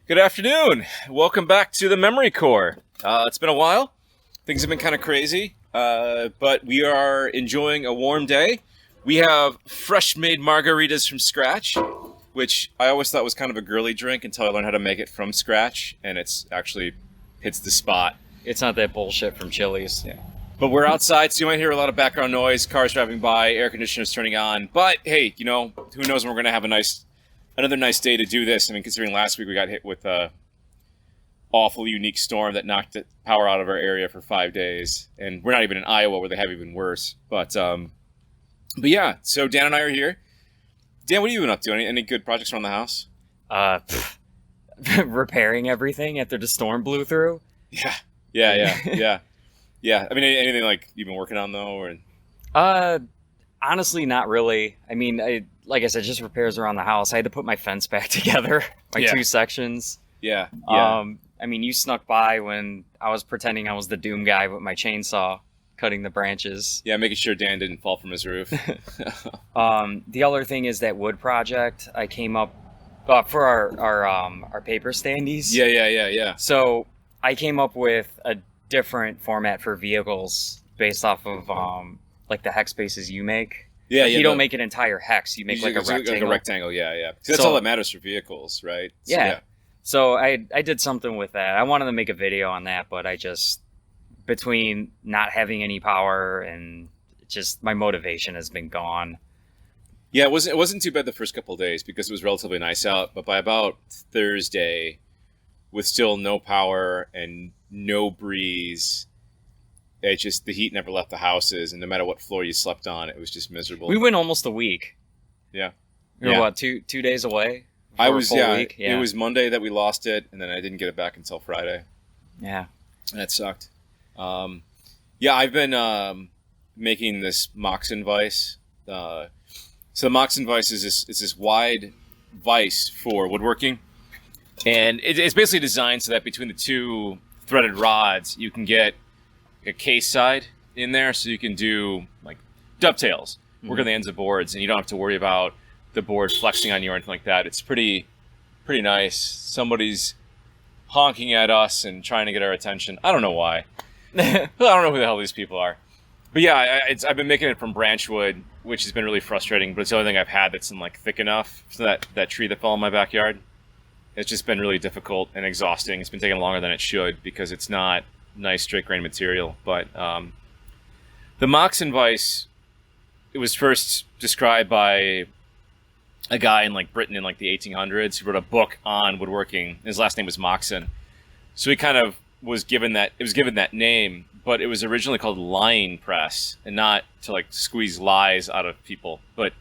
Good afternoon. Welcome back to the Memory Core. It's been a while. Things have been kind of crazy, but we are enjoying a warm day. We have fresh-made margaritas from scratch, which I always thought was kind of a girly drink until I learned how to make it from scratch, and it's actually hits the spot. It's not that bullshit from Chili's. Yeah. But we're outside, so you might hear a lot of background noise, cars driving by, air conditioners turning on. But hey, who knows when we're going to have another nice day to do this. I mean, considering last week we got hit with a awful, unique storm that knocked the power out of our area for 5 days. And we're not even in Iowa where they have even worse. But yeah, so Dan and I are here. Dan, what have you been up to? Any good projects around the house? Repairing everything after the storm blew through. Yeah. I mean, anything like you've been working on though, or? Honestly, not really. I mean, like I said, just repairs around the house. I had to put my fence back together, two sections. Yeah. I mean, you snuck by when I was pretending I was the Doom guy with my chainsaw, cutting the branches. Yeah, making sure Dan didn't fall from his roof. The other thing is that wood project I came up for our paper standees. Yeah. So I came up with a different format for vehicles based off of like the hex spaces you make. Yeah. You don't make an entire hex. You make like a rectangle. Like a rectangle, yeah. That's all that matters for vehicles, right? So I did something with that. I wanted to make a video on that, but I just, between not having any power and just my motivation has been gone. Yeah, it wasn't too bad the first couple of days because it was relatively nice out. But by about Thursday, with still no power and no breeze, the heat never left the houses, and no matter what floor you slept on, it was just miserable. We went almost a week. Yeah. We were, what, two days away? I was, week? It was Monday that we lost it, and then I didn't get it back until Friday. Yeah. And that sucked. I've been making this Moxon vise. So the Moxon vise is this wide vise for woodworking, and it's basically designed so that between the two threaded rods, you can get a case side in there, so you can do like dovetails, work on the ends of boards, and you don't have to worry about the board flexing on you or anything like that. It's pretty nice. Somebody's honking at us and trying to get our attention. I don't know why. I don't know who the hell these people are. But yeah, I've been making it from branch wood, which has been really frustrating, but it's the only thing I've had that's like thick enough. So that tree that fell in my backyard, it's just been really difficult and exhausting. It's been taking longer than it should because it's not nice straight grain material. But the Moxon vise, it was first described by a guy in like Britain in like the 1800s who wrote a book on woodworking. His last name was Moxon, so he kind of was given that name, but it was originally called lying press, and not to like squeeze lies out of people, but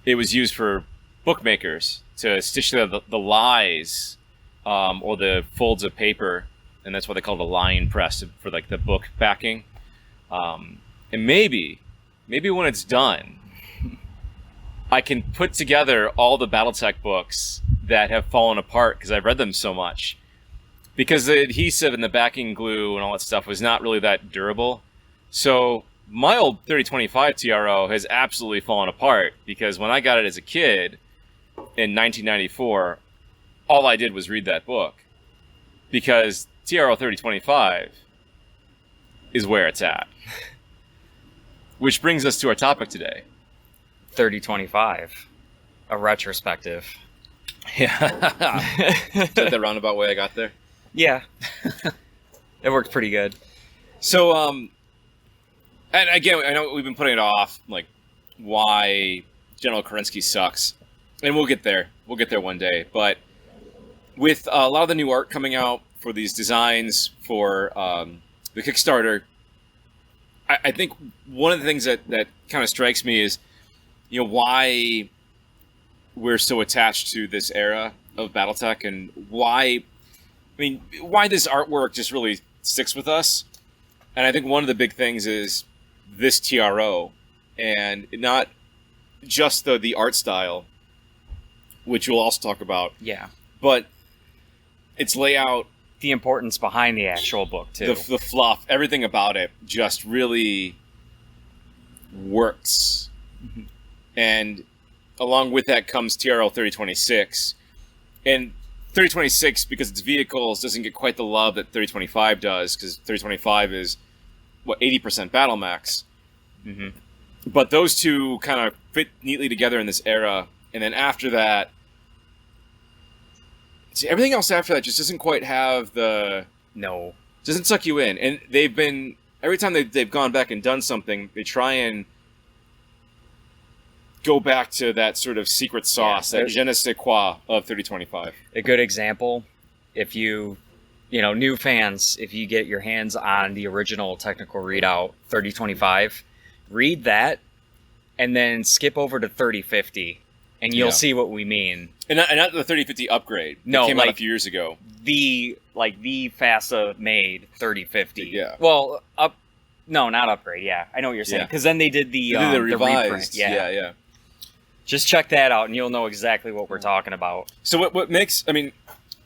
it was used for bookmakers to stitch together the lies or the folds of paper, and that's why they call it a lying press for like the book backing. And maybe when it's done, I can put together all the Battletech books that have fallen apart because I've read them so much. Because the adhesive and the backing glue and all that stuff was not really that durable. So my old 3025 TRO has absolutely fallen apart because when I got it as a kid in 1994, all I did was read that book. Because TRO 3025 is where it's at. Which brings us to our topic today. 3025, a retrospective. Yeah. Is that the roundabout way I got there? Yeah. It worked pretty good. So, and again, I know we've been putting it off, like, why General Kerensky sucks. And we'll get there. We'll get there one day. But with a lot of the new art coming out for these designs for the Kickstarter, I think one of the things that kind of strikes me is, why we're so attached to this era of Battletech and why this artwork just really sticks with us. And I think one of the big things is this TRO, and not just the art style, which we'll also talk about. Yeah. But its layout, the importance behind the actual book too. The fluff, everything about it just really works. And along with that comes TRL 3026. And 3026, because its vehicles, doesn't get quite the love that 3025 does, because 3025 is, 80% battle max. Mm-hmm. But those two kind of fit neatly together in this era. And then after that, see, everything else after that just doesn't quite have the... No. Doesn't suck you in. And they've been... Every time they've gone back and done something, they try and go back to that sort of secret sauce, that je ne sais quoi of 3025. A good example, if you new fans, if you get your hands on the original technical readout 3025, read that and then skip over to 3050 and you'll see what we mean. And not the 3050 upgrade. No, that came out a few years ago. The FASA made 3050. Yeah. Well, not upgrade. Yeah, I know what you're saying. Because then they did the revised. reprint. Yeah. Just check that out, and you'll know exactly what we're talking about. So what makes... I mean,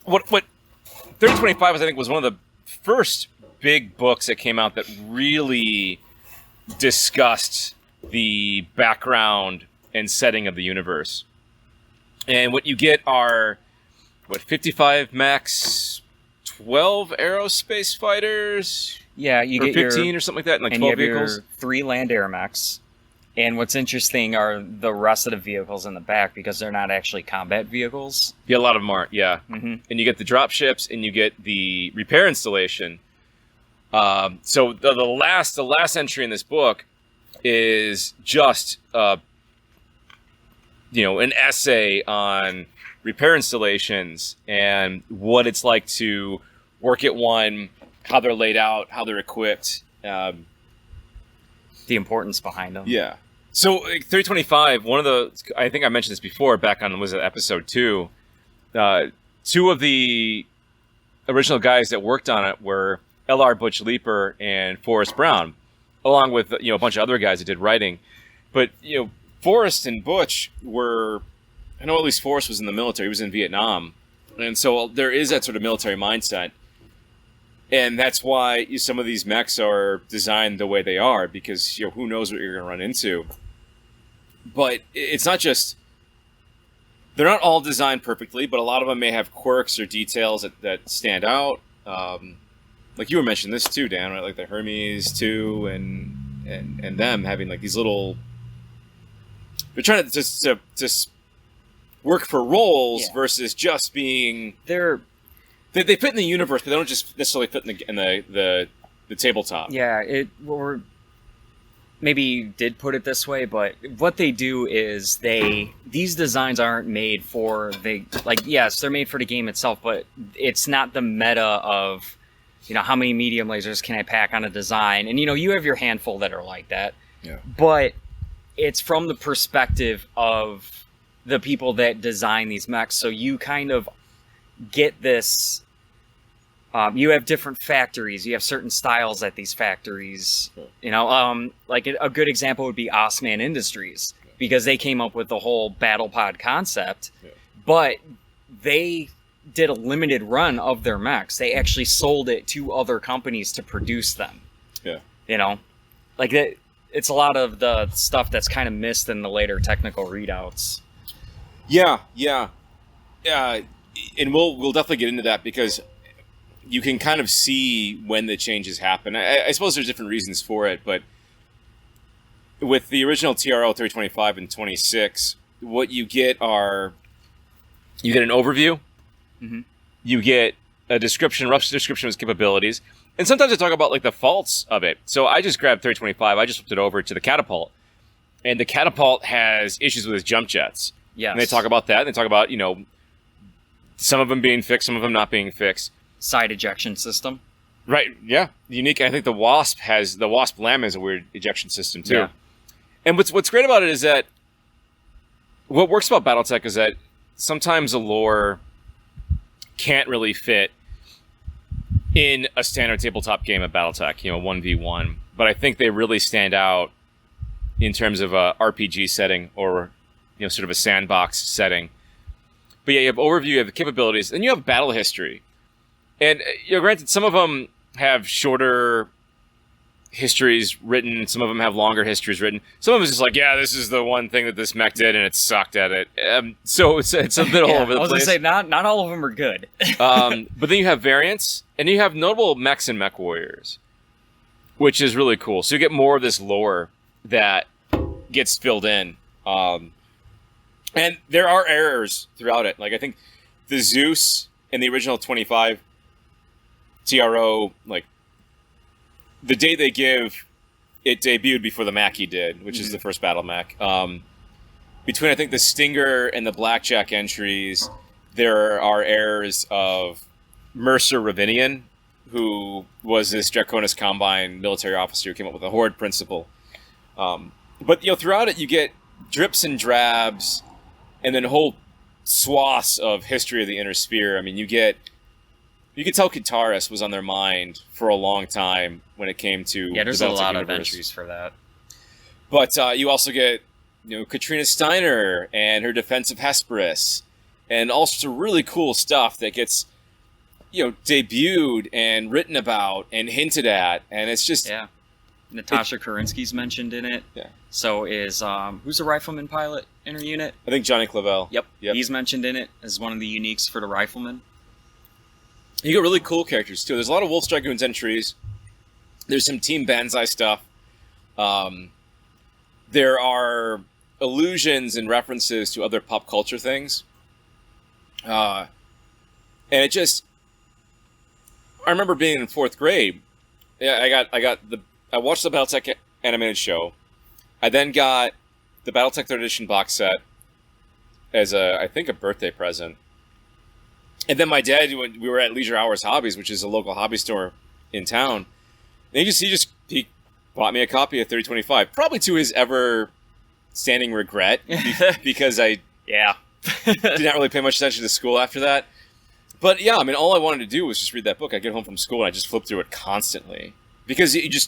what 3025 I think was one of the first big books that came out that really discussed the background and setting of the universe. And what you get are 55 max 12 aerospace fighters? Yeah, you or get 15 or something like that, and 12 vehicles. Your 3 land air mechs. And what's interesting are the rest of the vehicles in the back, because they're not actually combat vehicles. Yeah, a lot of them aren't, yeah. Mm-hmm. And you get the drop ships, and you get the repair installation. So the last entry in this book is just an essay on repair installations and what it's like to work at one, how they're laid out, how they're equipped. The importance behind them. Yeah. So 325, I think I mentioned this before back on, was it episode 2? 2 of the original guys that worked on it were L.R. Butch Leeper and Forrest Brown, along with a bunch of other guys that did writing. But Forrest and Butch were, I know at least Forrest was in the military. He was in Vietnam, and so there is that sort of military mindset. And that's why some of these mechs are designed the way they are, because who knows what you're going to run into. But it's not just... They're not all designed perfectly, but a lot of them may have quirks or details that stand out. Like you were mentioning this too, Dan, right? Like the Hermes too, and them having like these little... They're trying to just work for roles versus just being... They fit in the universe, but they don't just necessarily fit in the tabletop. Yeah, or maybe you did put it this way, but what they do is these designs aren't made for yes, they're made for the game itself, but it's not the meta of how many medium lasers can I pack on a design, and you have your handful that are like that. Yeah. But it's from the perspective of the people that design these mechs, so you kind of get this. You have different factories. You have certain styles at these factories. Like a good example would be Osman Industries, because they came up with the whole battle pod concept, but they did a limited run of their mechs. They actually sold it to other companies to produce them. Yeah. It's a lot of the stuff that's kind of missed in the later technical readouts. Yeah. And we'll definitely get into that, because you can kind of see when the changes happen. I suppose there's different reasons for it, but with the original TRO 325 and 26, what you get an overview, mm-hmm. you get a description, rough description of its capabilities, and sometimes I talk about like the faults of it. So I just grabbed 325, I just flipped it over to the catapult, and the catapult has issues with its jump jets. Yes. And they talk about that, and they talk about, some of them being fixed, some of them not being fixed. Side ejection system. Right, yeah. Unique. I think the Wasp Lamb has a weird ejection system too. Yeah. And what's great about it is that what works about Battletech is that sometimes the lore can't really fit in a standard tabletop game of Battletech, 1v1. But I think they really stand out in terms of a RPG setting or sort of a sandbox setting. But yeah, you have overview, you have the capabilities, and you have battle history. And granted, some of them have shorter histories written. Some of them have longer histories written. Some of them is just like, yeah, this is the one thing that this mech did, and it sucked at it. So it's a bit all over the place. I was gonna say not all of them are good. But then you have variants, and you have notable mechs and mech warriors, which is really cool. So you get more of this lore that gets filled in. And there are errors throughout it. Like, I think the Zeus in the original 25 TRO, like, the date they give, it debuted before the Mackie did, which is the first battle mech. Between, I think, the Stinger and the Blackjack entries, there are errors of Mercer Ravinian, who was this Draconis Combine military officer who came up with the Horde principle. But, throughout it, you get drips and drabs, and then whole swaths of history of the Inner Sphere. I mean, you could tell Kataris was on their mind for a long time when it came to there's the a lot of universe. entries for that. But you also get, Katrina Steiner and her defense of Hesperus, and all sorts of really cool stuff that gets, debuted and written about and hinted at, and it's just Natasha Karinsky's mentioned in it. Yeah. So is who's a rifleman pilot in her unit? I think Johnny Clavel. Yep. He's mentioned in it as one of the uniques for the rifleman. You get really cool characters, too. There's a lot of Wolf Dragoons entries. There's some Team Banzai stuff. There are allusions and references to other pop culture things. And it just... I remember being in 4th grade. Yeah, I watched the Battletech animated show. I then got the Battletech 3rd Edition box set as I think a birthday present. And then my dad, we were at Leisure Hours Hobbies, which is a local hobby store in town. And he bought me a copy of 3025, probably to his ever standing regret, because I did not really pay much attention to school after that. But yeah, I mean, all I wanted to do was just read that book. I get home from school and I just flipped through it constantly, because it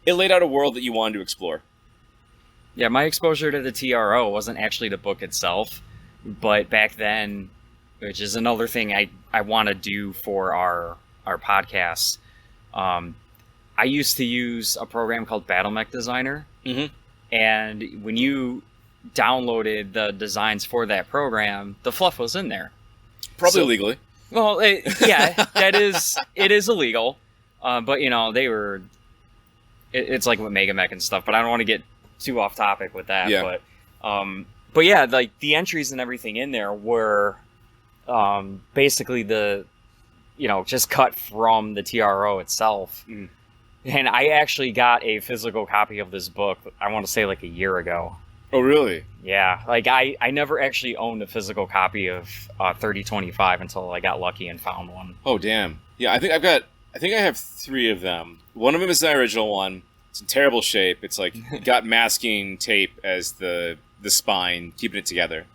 laid out a world that you wanted to explore. Yeah, my exposure to the TRO wasn't actually the book itself, but back then, which is another thing I want to do for our podcasts. I used to use a program called Battle Mech Designer, and when you downloaded the designs for that program, the fluff was in there. Probably illegally. Well, it is illegal, but they were. It's like with Mega Mech and stuff, but I don't want to get too off topic with that. Yeah. But yeah, like the entries and everything in there were. Basically just cut from the TRO itself. And I actually got a physical copy of this book, I want to say like a year ago. Oh, really? Yeah. Like I never actually owned a physical copy of 3025 until I got lucky and found one. Oh, damn. Yeah, I think I have 3 of them. One of them is the original one. It's in terrible shape. It's like got masking tape as the spine, keeping it together.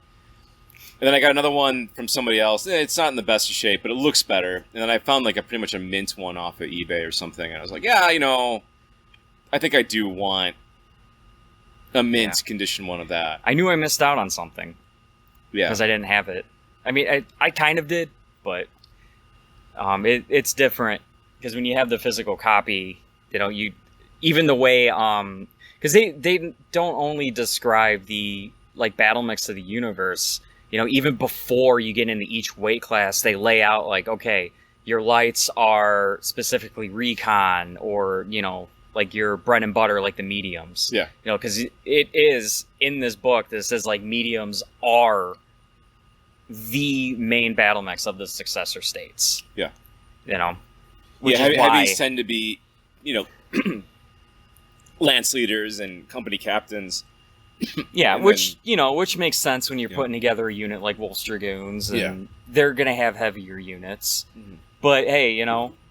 And then I got another one from somebody else. It's not in the best of shape, but it looks better. And then I found like pretty much a mint one off of eBay or something. And I was like, I think I do want a mint condition one of that. I knew I missed out on something. Yeah. Because I didn't have it. I mean, I kind of did, but it's different. Because when you have the physical copy, even the way... Because they don't only describe the battle mix of the universe... even before you get into each weight class, they lay out like, okay, your lights are specifically recon, or, like your bread and butter, like the mediums. Yeah. Because it is in this book that says like mediums are the main battle mechs of the successor states. Yeah. Which is why heavies tend to be, lance leaders and company captains. Yeah, which makes sense when you're putting together a unit like Wolf's Dragoons, and they're gonna have heavier units. Mm-hmm. But hey,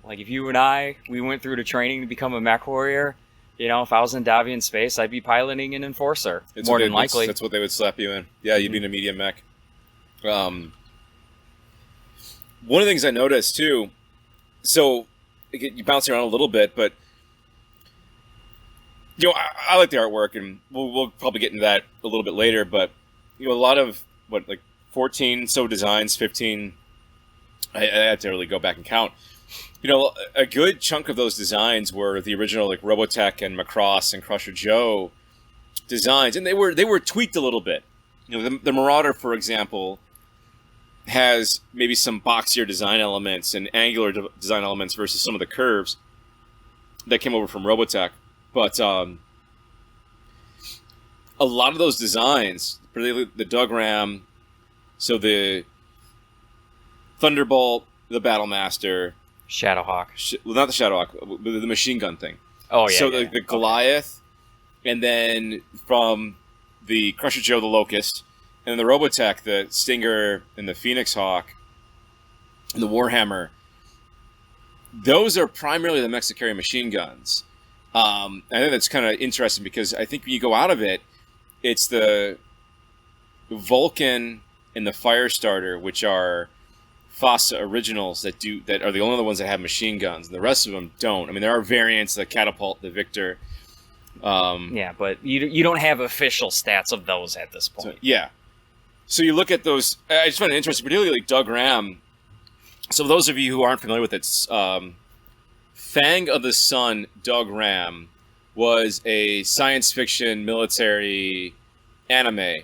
like if you and we went through the training to become a mech warrior, if I was in Davian space, I'd be piloting an Enforcer, more than likely. That's what they would slap you in. Yeah, you'd be in a medium mech. One of the things I noticed too, so you bounce around a little bit, but I like the artwork, and we'll probably get into that a little bit later, but, a lot of, 14 so designs, 15, I have to really go back and count. a good chunk of those designs were the original like Robotech and Macross and Crusher Joe designs, and they were tweaked a little bit. The Marauder, for example, has maybe some boxier design elements and angular design elements versus some of the curves that came over from Robotech. But a lot of those designs, particularly the Dug Ram, so the Thunderbolt, the Battlemaster, Shadowhawk. Well, not the Shadowhawk, but the machine gun thing. Oh, yeah. So yeah, the Goliath, and then from the Crusher Joe, the Locust, and the Robotech, the Stinger and the Phoenix Hawk, and the Warhammer. Those are primarily the mechs that carry machine guns. I think that's kind of interesting because I think when you go out of it, it's the Vulcan and the Firestarter, which are FASA originals that are the only ones that have machine guns, and the rest of them don't. I mean, there are variants, the Catapult, the Victor. Yeah, but you don't have official stats of those at this point. So you look at those. I just find it interesting, particularly like Dug Ram. So those of you who aren't familiar with it, Fang of the Sun Dug Ram was a science fiction military anime,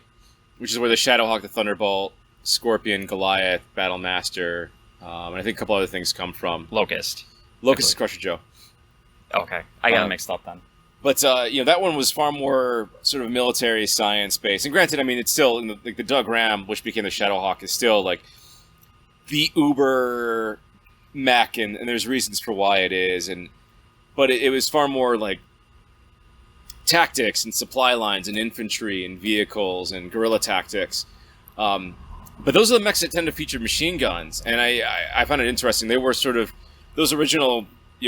which is where the Shadowhawk, the Thunderbolt, Scorpion, Goliath, Battlemaster, and I think a couple other things come from. Locust Is Crusher Joe. Okay, I got it mixed up then. But that one was far more sort of military science based. And granted, I mean, it's still the Dug Ram, which became the Shadowhawk, is still like the uber mech, and there's reasons for why it is. But it was far more like tactics and supply lines and infantry and vehicles and guerrilla tactics. But those are the mechs that tend to feature machine guns, and I found it interesting. They were sort of those original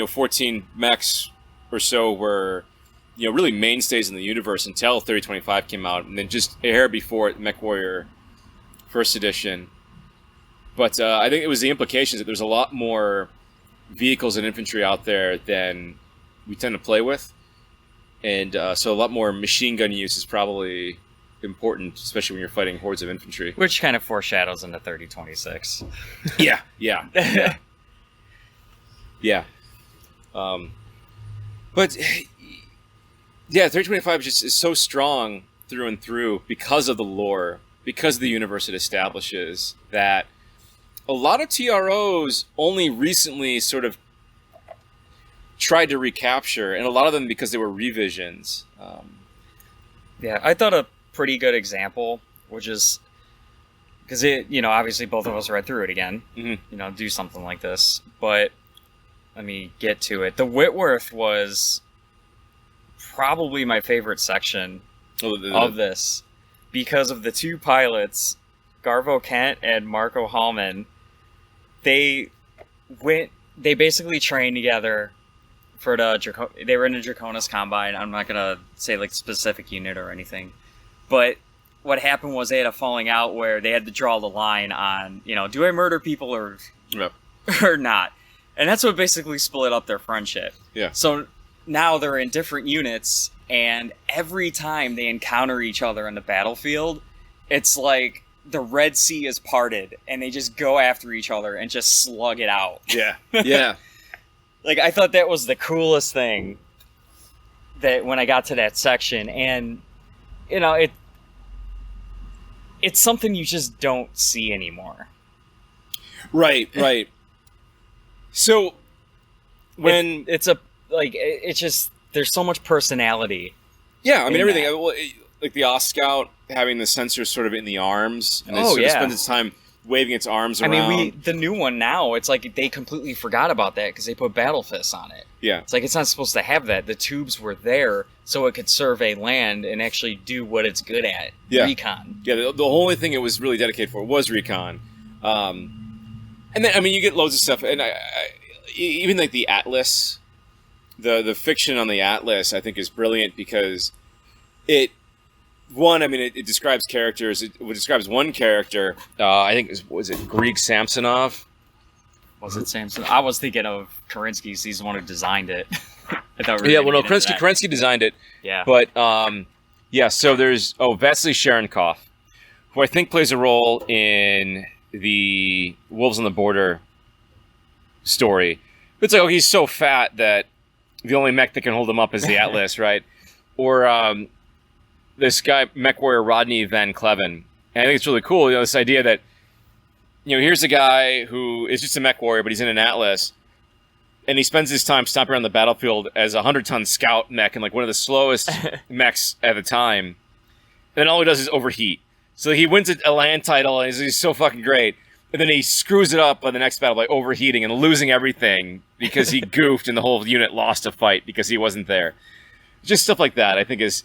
14 mechs or so were really mainstays in the universe until 3025 came out, and then just a hair before it, MechWarrior First Edition. But I think it was the implications that there's a lot more vehicles and infantry out there than we tend to play with, and so a lot more machine gun use is probably important, especially when you're fighting hordes of infantry. Which kind of foreshadows into 3026. Yeah. But yeah, 3025 is so strong through and through because of the lore, because of the universe it establishes, that a lot of TROs only recently sort of tried to recapture, and a lot of them because they were revisions. Yeah, I thought a pretty good example, which is because obviously both of us read through it again, do something like this, but let me get to it. The Whitworth was probably my favorite section of this because of the two pilots, Garvo Kent and Marco Hallman. They basically trained together for they were in a Draconis Combine. I'm not gonna say like specific unit or anything, but what happened was they had a falling out where they had to draw the line on, do I murder people or not? And that's what basically split up their friendship. Yeah. So now they're in different units, and every time they encounter each other on the battlefield, it's like the Red Sea is parted, and they just go after each other and just slug it out. Yeah. Like, I thought that was the coolest thing that when I got to that section, and, it's something you just don't see anymore. Right. So, when... It's just, there's so much personality. Yeah, I mean, everything. Like the Oscout having the sensors sort of in the arms, and it spends its time waving its arms around. I mean, the new one now, it's like they completely forgot about that because they put battle fists on it. Yeah. It's like it's not supposed to have that. The tubes were there so it could survey land and actually do what it's good at, recon. Yeah, the only thing it was really dedicated for was recon. And then, I mean, you get loads of stuff, and even like the Atlas... The fiction on the Atlas, I think, is brilliant because it describes characters. It describes one character. I think was it Grieg Samsonov? Was it Samson? I was thinking of Kerensky. He's the one who designed it. Kerensky designed it. Yeah. But so there's Vasily Cherenkov, who I think plays a role in the Wolves on the Border story. It's like, oh, he's so fat that the only mech that can hold him up is the Atlas, right? Or this guy, mech warrior Rodney Van Cleven. And I think it's really cool, this idea that, here's a guy who is just a mech warrior, but he's in an Atlas, and he spends his time stomping around the battlefield as a 100-ton scout mech and like one of the slowest mechs at the time. And then all he does is overheat. So he wins a land title, and he's so fucking great. And then he screws it up on the next battle by overheating and losing everything because he goofed and the whole unit lost a fight because he wasn't there. Just stuff like that, I think, is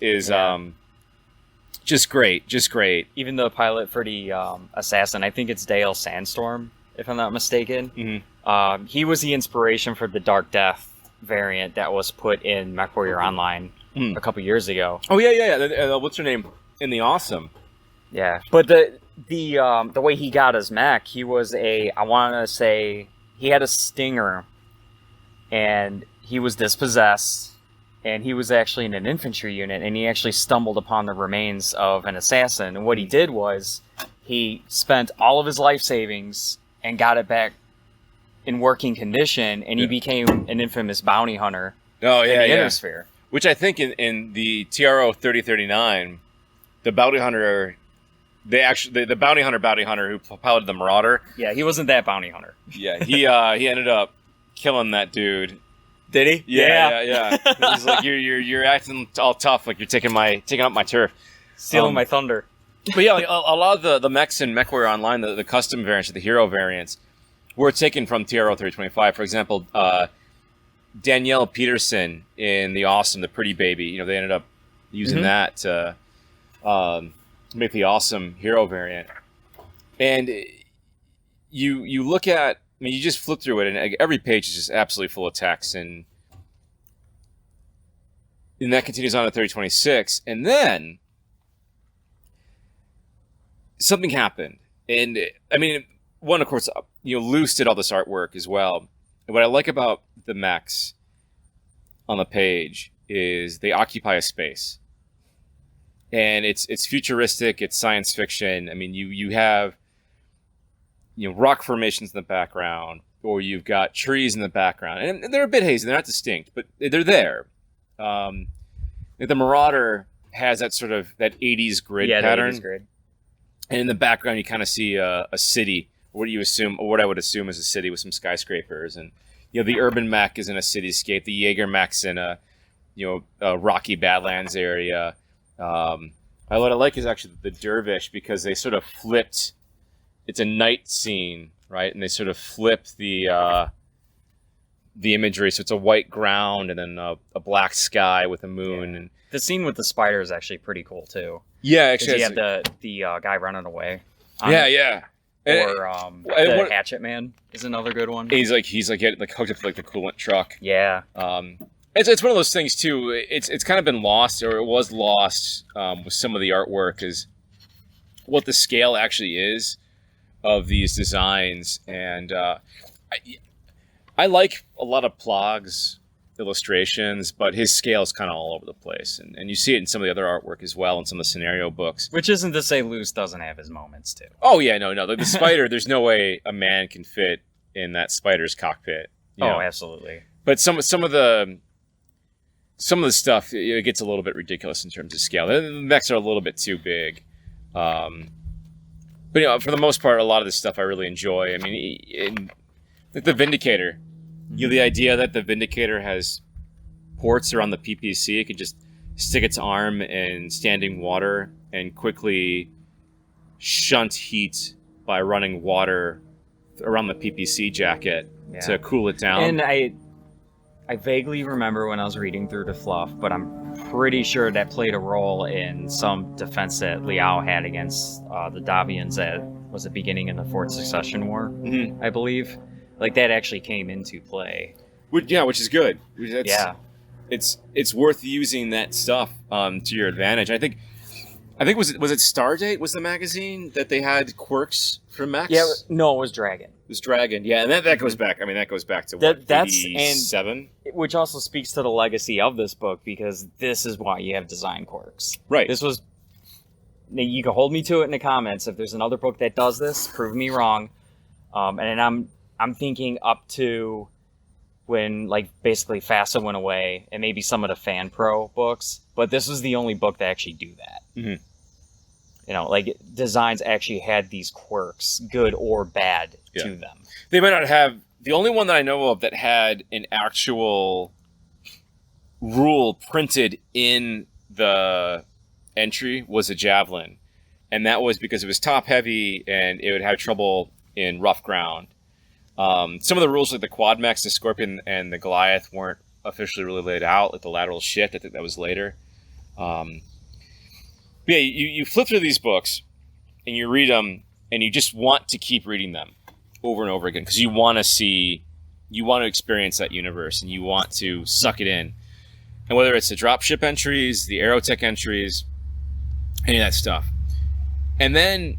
just great. Just great. Even the pilot for the assassin, I think it's Dale Sandstorm, if I'm not mistaken. Mm-hmm. He was the inspiration for the Dark Death variant that was put in MechWarrior Online a couple years ago. Oh yeah. What's her name? In the Awesome. Yeah, but the way he got his mech, he was he had a Stinger, and he was dispossessed, and he was actually in an infantry unit, and he actually stumbled upon the remains of an assassin. And what he did was he spent all of his life savings and got it back in working condition, and he became an infamous bounty hunter. Oh yeah, in the Innersphere. Which I think in the TRO 3039, the bounty hunter. The bounty hunter who piloted the Marauder. Yeah, he wasn't that bounty hunter. Yeah, he ended up killing that dude. Did he? Yeah. He's like, you're acting all tough, like you're taking up my turf, stealing my thunder. But yeah, like, a lot of the mechs in MechWarrior Online, the custom variants, the hero variants, were taken from TRO 3025. For example, Danielle Peterson in the Awesome, the Pretty Baby. They ended up using that to make the Awesome hero variant. And you look at, you just flip through it, and every page is just absolutely full of text, and that continues on to 3026, and then something happened. And one, of course, Luce did all this artwork as well. And what I like about the mechs on the page is they occupy a space. And it's futuristic, it's science fiction. You have rock formations in the background, or you've got trees in the background, and they're a bit hazy, they're not distinct, but they're there. The Marauder has that sort of that 80s grid pattern. 80s grid. And in the background you kind of see a city, what I would assume is a city with some skyscrapers, and the urban mech is in a cityscape, the Jaeger mech's in a rocky Badlands area. What I like is actually the Dervish, because they sort of flipped. It's a night scene, right? And they sort of flip the imagery, so it's a white ground and then a black sky with a moon. And the scene with the spider is actually pretty cool too. Yeah, actually, you have the guy running away. Yeah. Or the Hatchet Man is another good one. He's getting hooked up to the coolant truck. Yeah. It's one of those things too. It's kind of been lost, or it was lost with some of the artwork, is what the scale actually is of these designs. And I like a lot of Plog's illustrations, but his scale is kind of all over the place, and you see it in some of the other artwork as well, in some of the scenario books. Which isn't to say Luce doesn't have his moments too. Oh yeah, no. The spider, there's no way a man can fit in that spider's cockpit. Absolutely. But some of the stuff, it gets a little bit ridiculous in terms of scale. The mechs are a little bit too big. But for the most part, a lot of this stuff I really enjoy. The Vindicator. The idea that the Vindicator has ports around the PPC, it can just stick its arm in standing water and quickly shunt heat by running water around the PPC jacket to cool it down. And I vaguely remember when I was reading through the fluff, but I'm pretty sure that played a role in some defense that Liao had against the Davians at the beginning of the Fourth Succession War, I believe. That actually came into play. Which is good. It's worth using that stuff to your advantage. I think was it Stardate was the magazine that they had quirks for mechs? Yeah, no, it was Dragon. It was Dragon, yeah, and that goes back. That goes back to what, 87? Which also speaks to the legacy of this book, because this is why you have design quirks. Right. This was. You can hold me to it in the comments. If there's another book that does this, prove me wrong. And I'm I'm thinking up to when, like, basically FASA went away, and maybe some of the Fan Pro books, but this was the only book that actually do that. Mm-hmm. You know, like, designs actually had these quirks, good or bad, Yeah. to them. They might not have... The only one that I know of that had an actual rule printed in the entry was a javelin. And that was because it was top-heavy, and it would have trouble in rough ground. Some of the rules, like the quad mechs, the Scorpion and the Goliath, weren't officially really laid out, like the lateral shift. I think that was later. But yeah, you flip through these books, and you read them, and you just want to keep reading them over and over again, because you want to experience that universe, and you want to suck it in. And whether it's the dropship entries, the Aerotech entries, any of that stuff. And then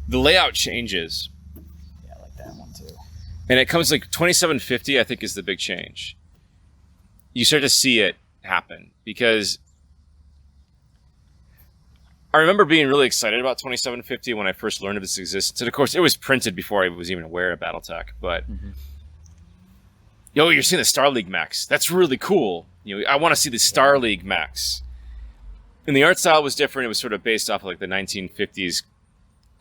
the layout changes. Yeah, I like that one too. And it comes like 2750, I think, is the big change. You start to see it happen, because I remember being really excited about 2750 when I first learned of its existence. And of course, it was printed before I was even aware of Battletech. But, yo, you're seeing the Star League mechs. That's really cool. You know, I want to see the Star League mechs. And the art style was different. It was sort of based off of like the 1950s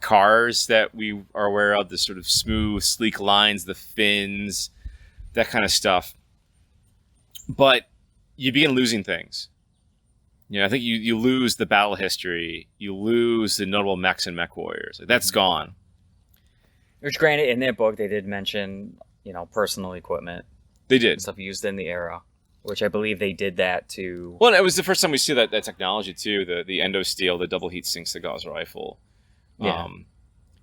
cars that we are aware of, the sort of smooth, sleek lines, the fins, that kind of stuff. But you begin losing things. You know, I think you lose the battle history. You lose the notable mechs and mech warriors. Like, that's gone. Which, granted, in that book, they did mention, you know, personal equipment. They did. Stuff used in the era. Which I believe they did that to... Well, it was the first time we see that technology, too. The endo steel, the double heat sinks, the Gauss rifle. Yeah.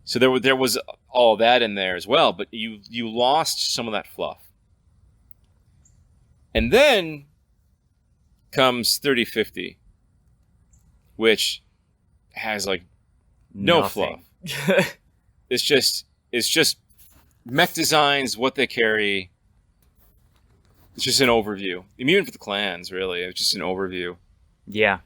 So there was all that in there as well, but you lost some of that fluff. And then comes 3050, which has like no Nothing. fluff. It's just mech designs, what they carry. It's just an overview. Even for the clans, really, it's just an overview. Yeah.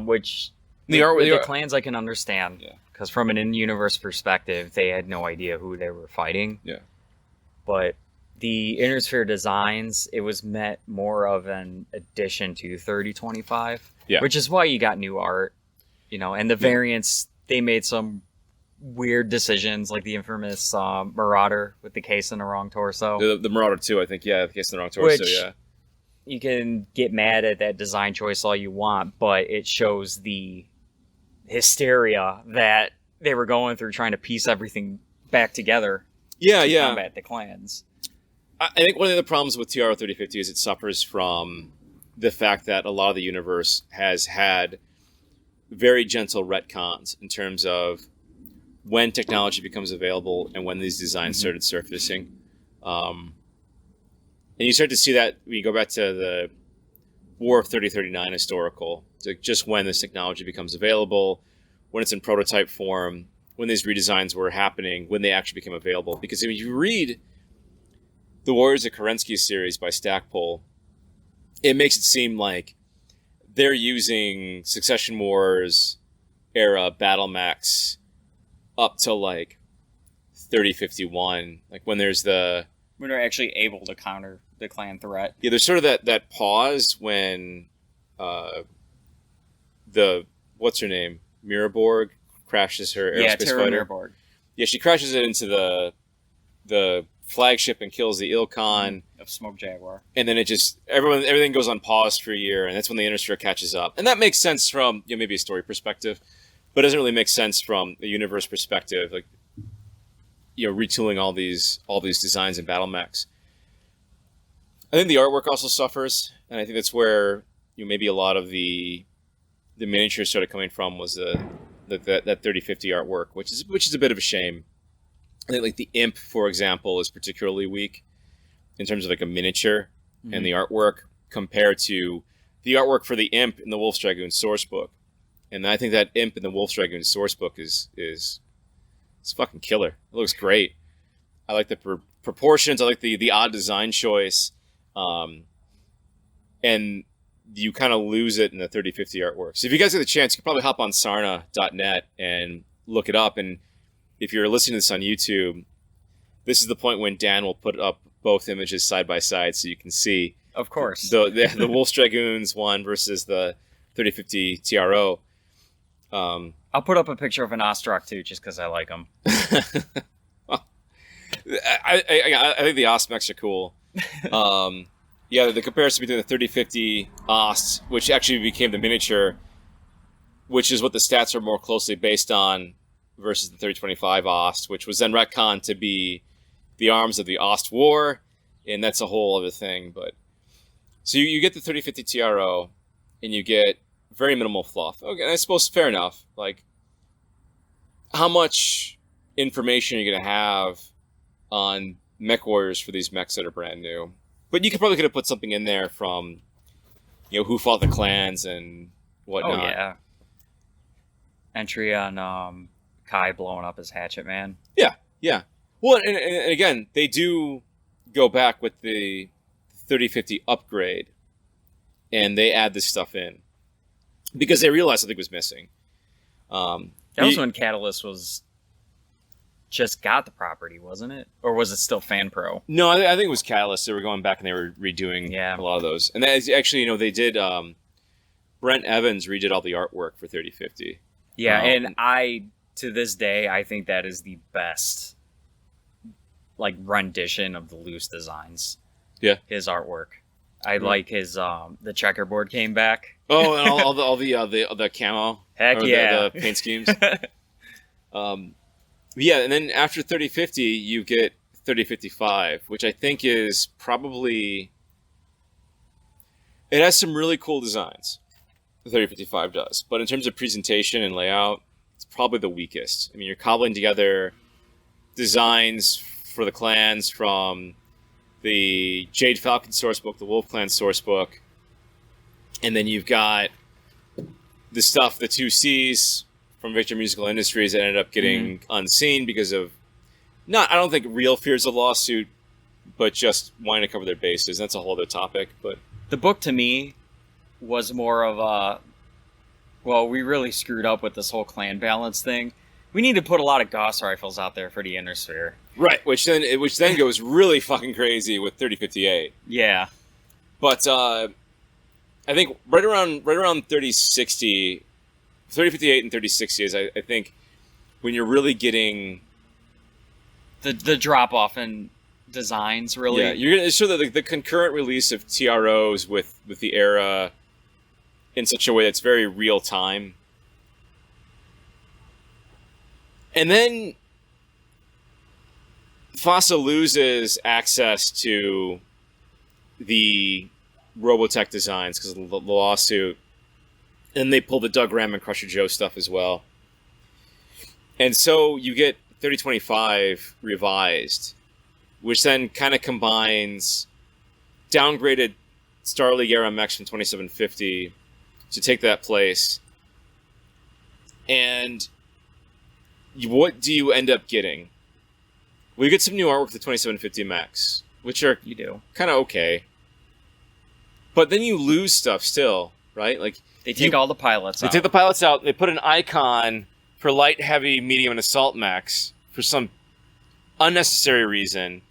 Which the clans I can understand. Yeah. Because from an in-universe perspective, they had no idea who they were fighting. Yeah. But the Intersphere designs, it was meant more of an addition to 3025. Yeah. Which is why you got new art. You know, and the variants, they made some weird decisions, like the infamous Marauder with the case in the wrong torso. The Marauder 2, I think, yeah, the case in the wrong torso, Which, yeah. You can get mad at that design choice all you want, but it shows the hysteria that they were going through trying to piece everything back together to combat the clans. I think one of the problems with TRO 3050 is it suffers from the fact that a lot of the universe has had very gentle retcons in terms of when technology becomes available and when these designs started surfacing. And you start to see that when you go back to the War of 3039 historical. It's like just when this technology becomes available, when it's in prototype form, when these redesigns were happening, when they actually became available. Because if you read the Warriors of Kerensky series by Stackpole, it makes it seem like they're using Succession Wars era battle mechs up to like 3051, like when there's when they're actually able to counter the clan threat. Yeah, there's sort of that pause when what's her name, Miraborg crashes her aerospace fighter. Miraborg. Yeah, she crashes it into the flagship and kills the Ilkhan of Smoke Jaguar, and then everything goes on pause for a year, and that's when the Intersphere catches up, and that makes sense from maybe a story perspective. But it doesn't really make sense from a universe perspective, like retooling all these designs and battle mechs. I think the artwork also suffers, and I think that's where maybe a lot of the miniatures started coming from was that 3050 artwork, which is a bit of a shame. I think like the Imp, for example, is particularly weak in terms of like a miniature and the artwork compared to the artwork for the Imp in the Wolf's Dragoon source book. And I think that Imp in the Wolf's Dragoon source book is fucking killer. It looks great. I like the proportions. I like the odd design choice. And you kind of lose it in the 3050 artwork. So if you guys get the chance, you can probably hop on sarna.net and look it up. And if you're listening to this on YouTube, this is the point when Dan will put up both images side by side so you can see. Of course. The Wolf's Dragoons one versus the 3050 TRO. I'll put up a picture of an Ostrak too, just because I like them. I think the Ost mechs are cool. Yeah, the comparison between the 3050 Ost, which actually became the miniature, which is what the stats are more closely based on, versus the 3025 Ost, which was then retconned to be the arms of the Ost War, and that's a whole other thing. But so you get the 3050 TRO, and you get very minimal fluff. Okay, I suppose fair enough. Like, how much information are you going to have on mech warriors for these mechs that are brand new? But you could have put something in there from, who fought the clans and whatnot. Oh yeah. Entry on Kai blowing up his hatchet man. Yeah. Well, and again, they do go back with the 3050 upgrade, and they add this stuff in because they realized something was missing. That was when Catalyst was just got the property, wasn't it? Or was it still Fan Pro? No, I think it was Catalyst. They were going back and they were redoing a lot of those. And that is, actually, they did. Brent Evans redid all the artwork for 3050. Yeah, and to this day, I think that is the best rendition of the loose designs. Yeah, his artwork. I like his the checkerboard came back. Oh, and all the camo. Heck yeah, the paint schemes. Yeah, and then after 3050, you get 3055, which I think is probably... It has some really cool designs, the 3055 does. But in terms of presentation and layout, it's probably the weakest. I mean, you're cobbling together designs for the clans from the Jade Falcon sourcebook, the Wolf Clan sourcebook, and then you've got the stuff, the 2Cs... from Victor Musical Industries that ended up getting unseen because of I don't think real fears of lawsuit, but just wanting to cover their bases. That's a whole other topic. But the book to me was more of we really screwed up with this whole clan balance thing. We need to put a lot of Gauss rifles out there for the Inner Sphere. Right, which then goes really fucking crazy with 3058. Yeah. But I think right around 3060, 3058 and 3060 is, I think, when you're really getting the drop off in designs. Really, yeah, you're gonna show the concurrent release of TROs with the era in such a way that's very real time, and then FASA loses access to the Robotech designs because of the lawsuit. And they pull the Doug Ram and Crusher Joe stuff as well. And so you get 3025 revised, which then kind of combines downgraded Star League era mechs from 2750 to take that place. And what do you end up getting? Well, you get some new artwork for the 2750 mechs, which are kind of okay. But then you lose stuff still, right? Like, they take all the pilots out. They take the pilots out. They put an icon for light, heavy, medium, and assault mechs for some unnecessary reason.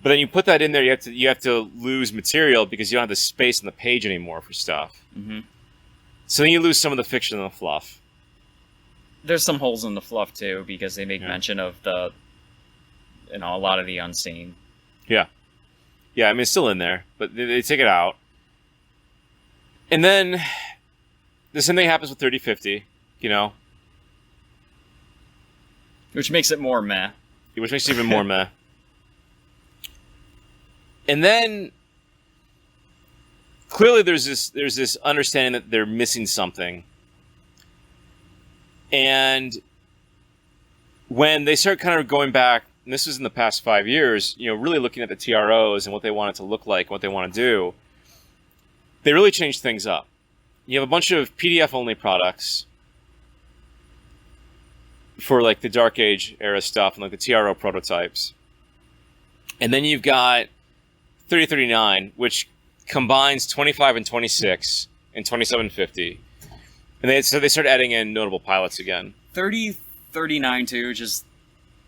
But then you put that in there, you have to lose material because you don't have the space on the page anymore for stuff. Mm-hmm. So then you lose some of the fiction and the fluff. There's some holes in the fluff too because they make mention of a lot of the unseen. Yeah. I mean, it's still in there, but they take it out. And then the same thing happens with 3050, which makes it more meh. Which makes it even more meh. And then clearly there's this understanding that they're missing something. And when they start kind of going back, and this was in the past 5 years, really looking at the TROs and what they want it to look like, what they want to do, they really changed things up. You have a bunch of PDF-only products for the Dark Age era stuff and the TRO prototypes. And then you've got 3039, which combines 25 and 26 and 2750. And they started adding in notable pilots again. 3039 too, just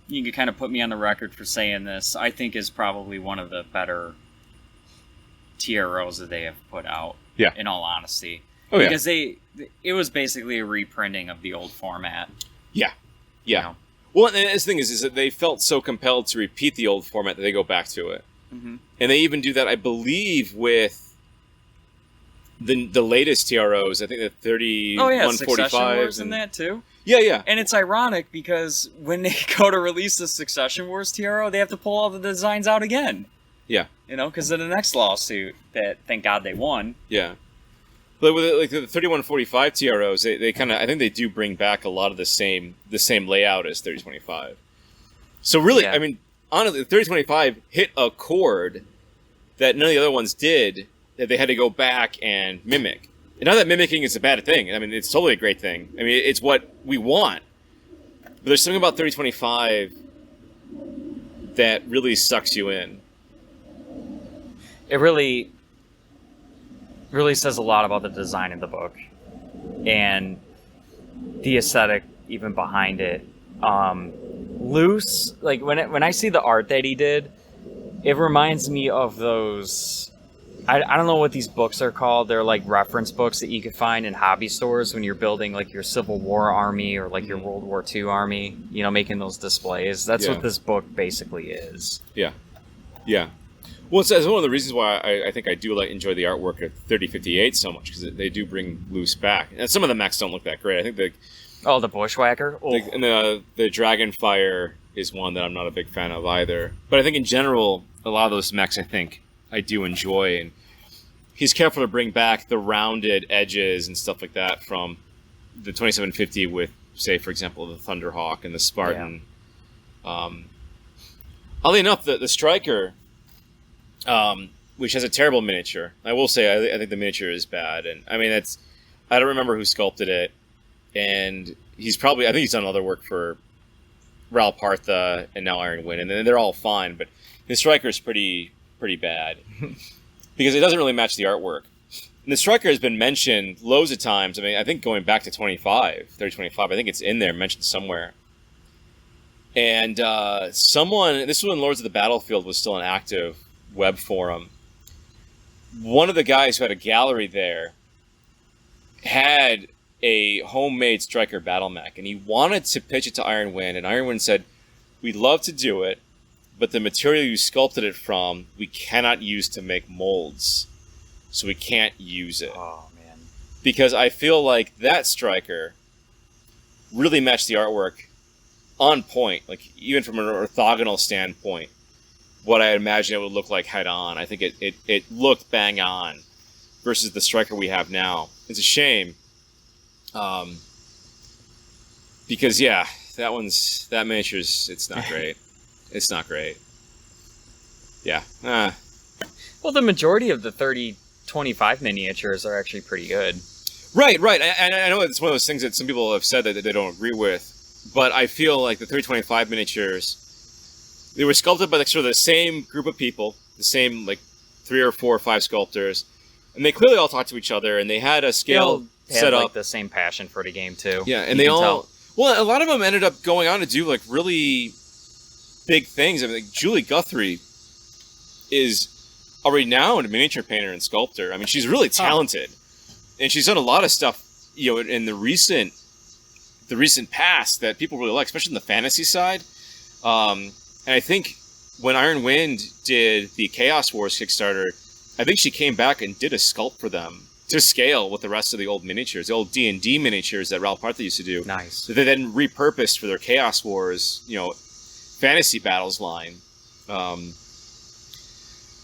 you can kind of put me on the record for saying this, I think is probably one of the better TROs that they have put out. Yeah. In all honesty. Oh, because it was basically a reprinting of the old format. Yeah. Yeah. You know? Well, and the thing is that they felt so compelled to repeat the old format that they go back to it. Mm-hmm. And they even do that, I believe, with the latest TROs. I think the 3145. Succession Wars in that too. Yeah, yeah. And it's ironic because when they go to release the Succession Wars TRO, they have to pull all the designs out again. Yeah. You know, because of the next lawsuit that, thank God, they won. Yeah. But with like the 3145 TROs, they kind of, I think they do bring back a lot of the same layout as 3025. So really, I mean, honestly, 3025 hit a chord that none of the other ones did, that they had to go back and mimic. And not that mimicking is a bad thing. I mean, it's totally a great thing. I mean, it's what we want. But there's something about 3025 that really sucks you in. It really says a lot about the design of the book and the aesthetic even behind it. Loose, like when I see the art that he did, it reminds me of those. I don't know what these books are called. They're like reference books that you could find in hobby stores when you're building like your Civil War army or like your World War II army. You know, making those displays. That's what this book basically is. Yeah, yeah. Well, it's one of the reasons why I think I do enjoy the artwork of 3058 so much, because they do bring Loose back. And some of the mechs don't look that great. I think the Bushwhacker? Oh. And the Dragonfire is one that I'm not a big fan of either. But I think in general, a lot of those mechs I do enjoy. And he's careful to bring back the rounded edges and stuff like that from the 2750 with, say, for example, the Thunderhawk and the Spartan. Yeah. Oddly enough, the Striker... which has a terrible miniature. I will say, I think the miniature is bad, and I mean I don't remember who sculpted it, and I think he's done other work for Ral Partha and now Iron Wind, and they're all fine, but the Striker is pretty bad because it doesn't really match the artwork. And the Striker has been mentioned loads of times. I mean, I think going back to 3025, I think it's in there mentioned somewhere. And this was when Lords of the Battlefield was still an active web forum. One of the guys who had a gallery there had a homemade Striker battle mech, and he wanted to pitch it to Iron Wind, and Iron Wind said, "We'd love to do it, but the material you sculpted it from, we cannot use to make molds, so we can't use it." Oh man! Because I feel like that Striker really matched the artwork on point, like even from an orthogonal standpoint. What I imagine it would look like head on. I think it looked bang on versus the Striker we have now. It's a shame. Because that miniature's, it's not great. It's not great. Yeah. Well, the majority of the 3025 miniatures are actually pretty good. Right. I know it's one of those things that some people have said that they don't agree with, but I feel like the 3025 miniatures, they were sculpted by sort of the same group of people, the same 3 or 4 or 5 sculptors, and they clearly all talked to each other, and they had a scale set up. The same passion for the game too. Yeah, and a lot of them ended up going on to do really big things. I mean, Julie Guthrie is a renowned miniature painter and sculptor. I mean, she's really talented, and she's done a lot of stuff, in the recent past that people really like, especially in the fantasy side. And I think when Iron Wind did the Chaos Wars Kickstarter, I think she came back and did a sculpt for them to scale with the rest of the old miniatures, the old D&D miniatures that Ralph Partha used to do. Nice. That they then repurposed for their Chaos Wars, fantasy battles line. But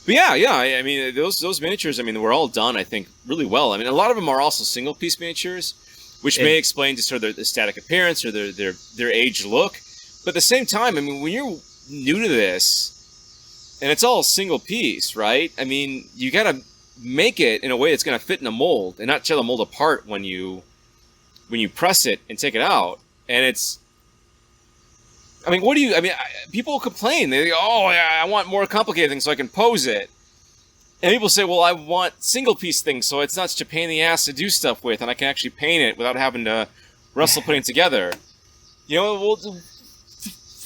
I mean, those miniatures, I mean, were all done, I think, really well. I mean, a lot of them are also single-piece miniatures, which may explain just sort of their static appearance or their aged look. But at the same time, I mean, when you're new to this, and it's all single piece, right? I mean, you gotta make it in a way that's gonna fit in a mold, and not tear the mold apart when you press it and take it out. And it's, I mean, people complain. They go, "Oh, yeah, I want more complicated things so I can pose it." And people say, "Well, I want single piece things so it's not such a pain in the ass to do stuff with, and I can actually paint it without having to wrestle putting it together." Well,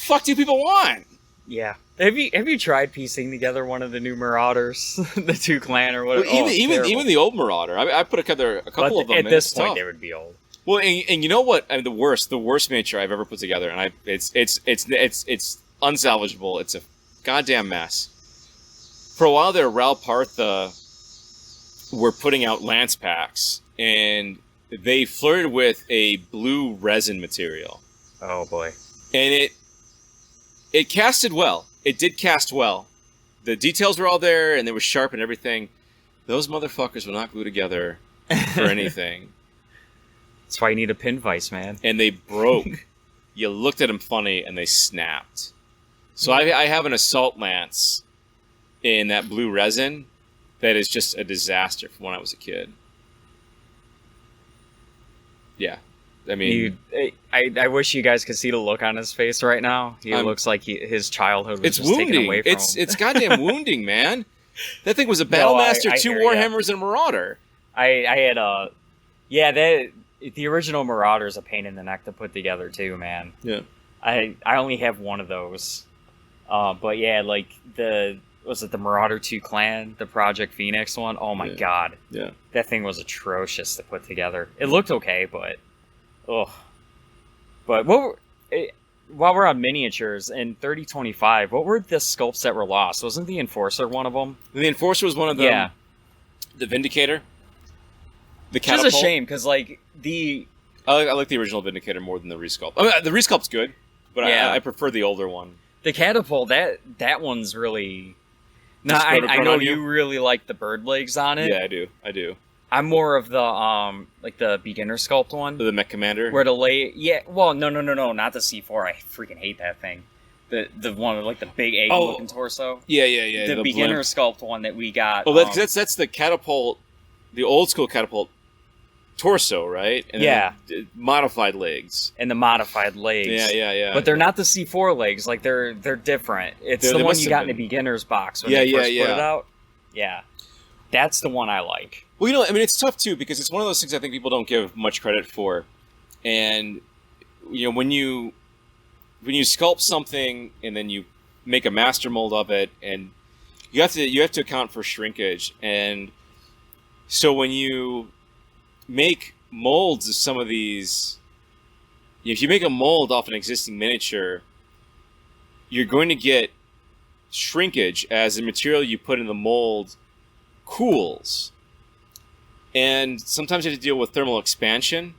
fuck do people want? Yeah. Have you tried piecing together one of the new Marauders, the 2 clan or whatever? Well, even the old Marauder. I put together a couple of them. At this point, tough. they would be old. Well, and you know what? I mean, the worst miniature I've ever put together, and it's unsalvageable. It's a goddamn mess. For a while there, Ral Partha were putting out lance packs, and they flirted with a blue resin material. Oh boy! And it casted well. It did cast well. The details were all there, and they were sharp and everything. Those motherfuckers will not glue together for anything. That's why you need a pin vise, man. And they broke. You looked at them funny, and they snapped. So I have an assault lance in that blue resin that is just a disaster from when I was a kid. Yeah. I mean... I wish you guys could see the look on his face right now. He looks like his childhood was just taken away from him. It's goddamn wounding, man. That thing was a Battlemaster, 2 Warhammers, and a Marauder. I had a... Yeah, the original Marauder's a pain in the neck to put together, too, man. Yeah. I only have one of those. But yeah, like was it the Marauder 2 Clan, the Project Phoenix one? Oh my god. Yeah. That thing was atrocious to put together. It looked okay, but But while we're on miniatures in 3025, what were the sculpts that were lost? Wasn't the Enforcer one of them? The Enforcer was one of them. Yeah. The Vindicator. The Catapult. Which is a shame because like I like the original Vindicator more than the Resculpt. I mean, the Resculpt's good, but I prefer the older one. The Catapult, that one's really... No, I know you really like the bird legs on it. Yeah, I do. I'm more of the like the beginner sculpt one. The Mech Commander? Where well, no, not the C4. I freaking hate that thing. The one with like the big egg looking torso. Yeah. The beginner blimp. Sculpt one that we got. Oh, that's the Catapult, the old school Catapult torso, right? And then modified legs. And the modified legs. Yeah. But they're not the C4 legs. Like they're different. It's the one you got in the beginner's box when they first put it out. Yeah. That's the one I like. Well, I mean, it's tough too because it's one of those things I think people don't give much credit for. And when you sculpt something and then you make a master mold of it, and you have to account for shrinkage. And so when you make molds of some of these, if you make a mold off an existing miniature, you're going to get shrinkage as the material you put in the mold cools. And sometimes you have to deal with thermal expansion,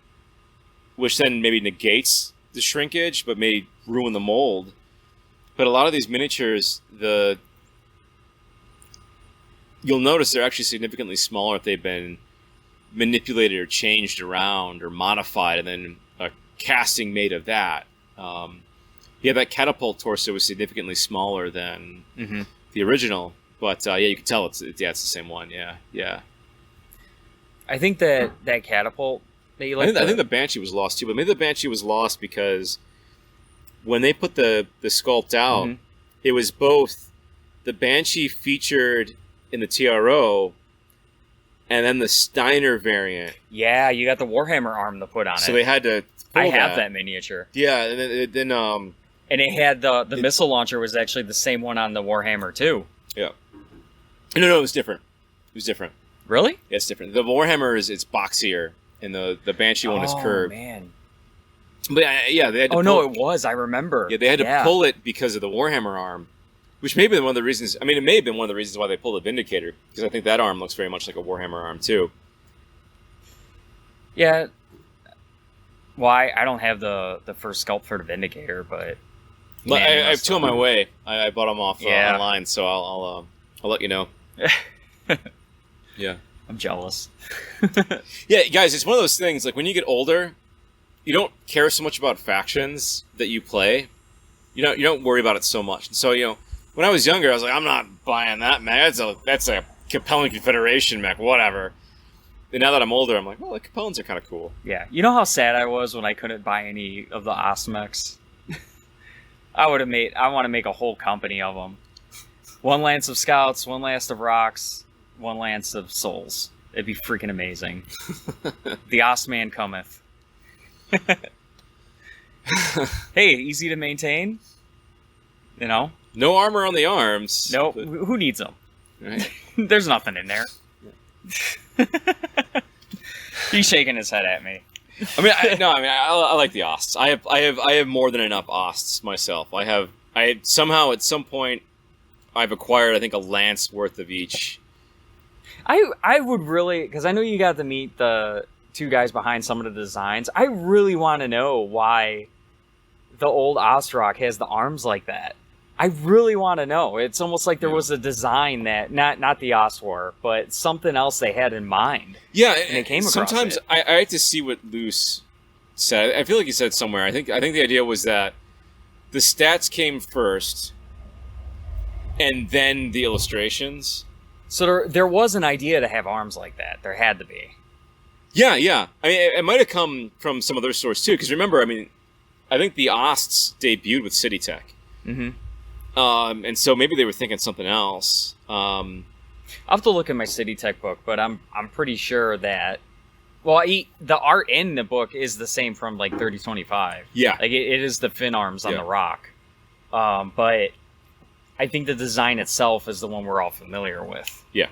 which then maybe negates the shrinkage, but may ruin the mold. But a lot of these miniatures, you'll notice they're actually significantly smaller if they've been manipulated or changed around or modified, and then a casting made of that. That Catapult torso was significantly smaller than the original, but you can tell it's the same one. Yeah. I think that Catapult that you like. I think the Banshee was lost too, but maybe the Banshee was lost because when they put the sculpt out, it was both the Banshee featured in the TRO and then the Steiner variant. Yeah, you got the Warhammer arm to put on it. So they had to pull have that miniature. Yeah, and then and it had the missile launcher was actually the same one on the Warhammer too. Yeah. No, it was different. Really? Yeah, it's different. The Warhammer it's boxier, and the Banshee one is curved. Oh man. But yeah, they had to it was. I remember. Yeah, they had to pull it because of the Warhammer arm, which may have been one of the reasons. I mean, it may have been one of the reasons why they pulled the Vindicator, because I think that arm looks very much like a Warhammer arm too. Yeah. Why? I don't have the first sculpt for the Vindicator, but I have 2 on my way. I bought them off online, so I'll let you know. Yeah, I'm jealous. Yeah, guys, it's one of those things. Like when you get older, you don't care so much about factions that you play. You don't worry about it so much. And so when I was younger, I was like, I'm not buying that mech. That's a Capellan Confederation mech, whatever. And now that I'm older, I'm like, well, the Capellans are kind of cool. Yeah, you know how sad I was when I couldn't buy any of the Osmechs? I want to make a whole company of them. 1 Lance of Scouts, 1 Lance of Rocks, 1 Lance of Souls. It'd be freaking amazing. The Ostman cometh. Hey, easy to maintain. You know? No armor on the arms. Nope. But, Who needs them? right? There's nothing in there. He's shaking his head at me. I mean, I like the Osts. I have more than enough Osts myself. Somehow at some point I've acquired, I think, a lance worth of each. I would really, because I know you got to meet the two guys behind some of the designs. I really want to know why the old Ostrock has the arms like that. I really want to know. It's almost like there was a design that not the Ostwar, but something else they had in mind. Yeah, and it came across sometimes it. I like to see what Luce said. I feel like he said somewhere. I think the idea was that the stats came first, and then the illustrations. So there was an idea to have arms like that. There had to be. Yeah. I mean, it might have come from some other source too. Because remember, I mean, I think the Osts debuted with City Tech. Mm-hmm. And so maybe they were thinking something else. I'll have to look at my City Tech book, but I'm pretty sure that. Well, the art in the book is the same from like 3025. Yeah, like it is the fin arms on the rock. But I think the design itself is the one we're all familiar with. Yeah.